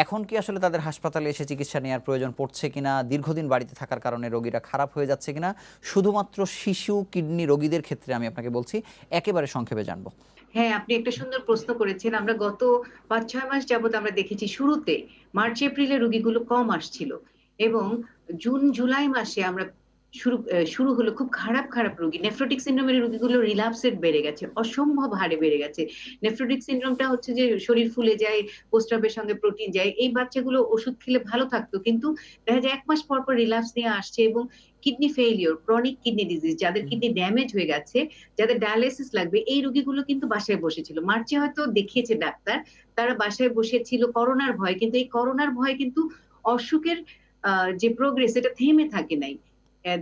এখন কি আসলে তাদের হাসপাতালে এসে চিকিৎসা নেওয়ার প্রয়োজন পড়ছে কিনা, দীর্ঘদিন বাড়িতে থাকার কারণে রোগীরা খারাপ হয়ে যাচ্ছে কিনা, শুধুমাত্র শিশু কিডনি রোগীদের ক্ষেত্রে আমি আপনাকে বলছি, একেবারে সংক্ষেপে জানবো। হ্যাঁ, আপনি একটা সুন্দর প্রশ্ন করেছেন। আমরা গত 5-6 মাস যাবত আমরা দেখেছি শুরুতে মার্চ এপ্রিলে রোগীগুলো কম আসছিল, এবং জুন জুলাই মাসে আমরা শুরু হলো খুব খারাপ রোগী। নেফ্রোটিক সিনড্রোমের রোগীগুলো রিল্যাপস রেট বেড়ে গেছে, অসম্ভব হারে বেড়ে গেছে। নেফ্রোটিক সিনড্রোমটা হচ্ছে যে শরীর ফুলে যায়, প্রস্রাবের সঙ্গে প্রোটিন যায়। এই বাচ্চাগুলো ওষুধ খেলে ভালো থাকতো, কিন্তু দেখা যায় 1 মাস পর রিল্যাপস নিয়ে আসছে, এবং kidney failure, chronic kidney disease, যাদের কিডনি ড্যামেজ হয়ে গেছে, যাদের ডায়ালাইসিস লাগবে, এই রোগীগুলো কিন্তু বাসায় বসেছিল। মার্চে হয়তো দেখিয়েছে ডাক্তার, তারা বাসায় বসেছিল করোনার ভয়, কিন্তু এই করোনার ভয় কিন্তু অসুখের যে প্রোগ্রেস এটা থেমে থাকে নাই।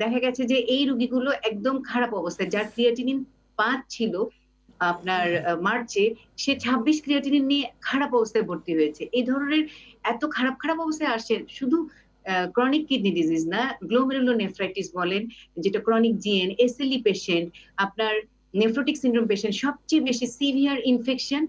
দেখা গেছে যে এই রোগীগুলো একদম খারাপ অবস্থায়, যার ক্রিয়েটিনিন 5 ছিল আপনার মার্চে, সে 26 ক্রিয়েটিনিন নিয়ে খারাপ অবস্থায় ভর্তি হয়েছে। এই ধরনের এত খারাপ অবস্থায় আসছে, শুধু ক্রনিক কিডনি ডিজিজ না, গ্লোমেরুলোনেফ্রাইটিস বলেন, যেটা ক্রনিক জিএন, এসএলই পেশেন্ট, আপনার নেফ্রোটিক সিনড্রোম পেশেন্ট, সবচেয়ে বেশি সিভিয়ার ইনফেকশন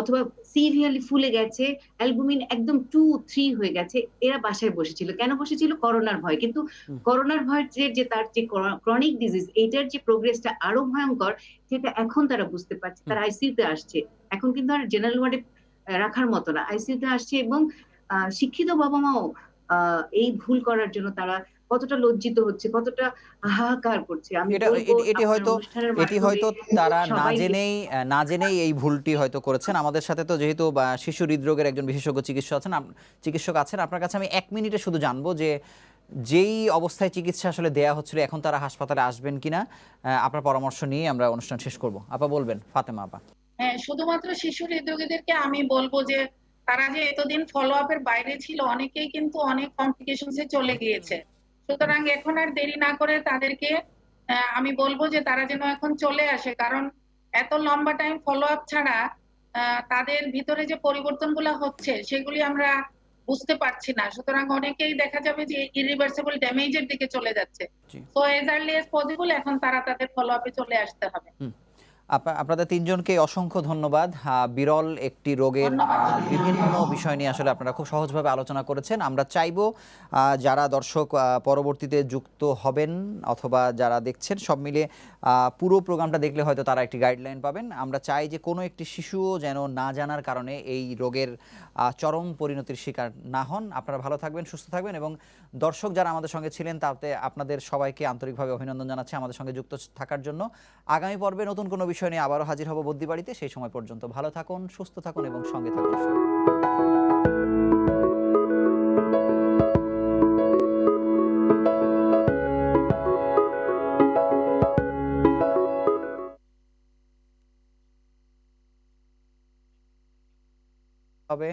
অথবা সিভিয়ারলি ফুলে গেছে, অ্যালবুমিন একদম 2-3 হয়ে গেছে, এরা বাসায় বসেছিল। কেন বসেছিল? করোনার ভয়। কিন্তু করোনার ভয়ের যে তার যে ক্রনিক ডিজিজ, এইটার যে প্রোগ্রেসটা আরো ভয়ঙ্কর, সেটা এখন তারা বুঝতে পারছে। তারা আইসিইউতে আসছে। এখন কিন্তু আর জেনারেল ওয়ার্ডে রাখার মতো না, আইসিইউতে আসছে। এবং শিক্ষিত বাবা মাও এই ভুল করার জন্য তারা কতটা লজ্জিত হচ্ছে, কতটা হাহাকার করছে। আমি এটা বলবো এটি আপনার হয়তো অনুষ্ঠানের এটি মাধ্যমে হয়তো তারা সবাই না জেনেই এই ভুলটি হয়তো করেছেন। আমাদের সাথে তো যেহেতু শিশু হৃদরোগের একজন বিশেষজ্ঞ চিকিৎসক আছেন, আপনার কাছে আমি 1 মিনিটে শুধু জানবো যে যেই অবস্থায় চিকিৎসা আসলে দেয়া হচ্ছিল, এখন তারা হাসপাতালে আসবেন কিনা, আপনার পরামর্শ নিয়ে আমরা অনুষ্ঠান শেষ করব। আপা বলবেন, ফাতেমা আপা। হ্যাঁ, শুধুমাত্র শিশু হৃদরোগীদেরকে আমি বলবো যে তারা যে এতদিন ফলো আপের বাইরে ছিল, অনেকেই কিন্তু অনেক কমপ্লিকেশনসে চলে গিয়েছে। সুতরাং এখন আর দেরি না করে তাদেরকে আমি বলবো যে তারা যেন এখন চলে আসে, কারণ এত লম্বা টাইম ফলো আপ ছাড়া তাদের ভিতরে যে পরিবর্তনগুলো হচ্ছে সেগুলি আমরা বুঝতে পারছি না। সুতরাং অনেকেই দেখা যাবে যে ইরিভার্সিবল ড্যামেজের দিকে চলে যাচ্ছে। তো এজ আর্লি এজ পসিবল এখন তারা তাদের ফলো আপে চলে আসতে হবে। আপনাদের তিনজনকে অসংখ্য ধন্যবাদ। বিরল একটি রোগের বিভিন্ন বিষয় নিয়ে আসলে আপনারা খুব সহজভাবে আলোচনা করেছেন। আমরা চাইবো যারা দর্শক পরবর্তীতে যুক্ত হবেন অথবা যারা দেখছেন, সব মিলে পুরো প্রোগ্রামটা দেখলে হয়তো তারা একটি গাইডলাইন পাবেন। আমরা চাই যে কোনো একটি শিশুও যেন না জানার কারণে এই রোগের চরম পরিণতির শিকার না হন। আপনারা ভালো থাকবেন, সুস্থ থাকবেন, এবং দর্শক যারা আমাদের সঙ্গে ছিলেন তাতে আপনাদের সবাইকে আন্তরিকভাবে অভিনন্দন জানাচ্ছি আমাদের সঙ্গে যুক্ত থাকার জন্য। আগামী পর্বে নতুন কোনো বিষয় নিয়ে আবারও হাজির হব বদ্যিবাড়িতে। সেই সময় পর্যন্ত ভালো থাকুন, সুস্থ থাকুন এবং সঙ্গে থাকুন। হবে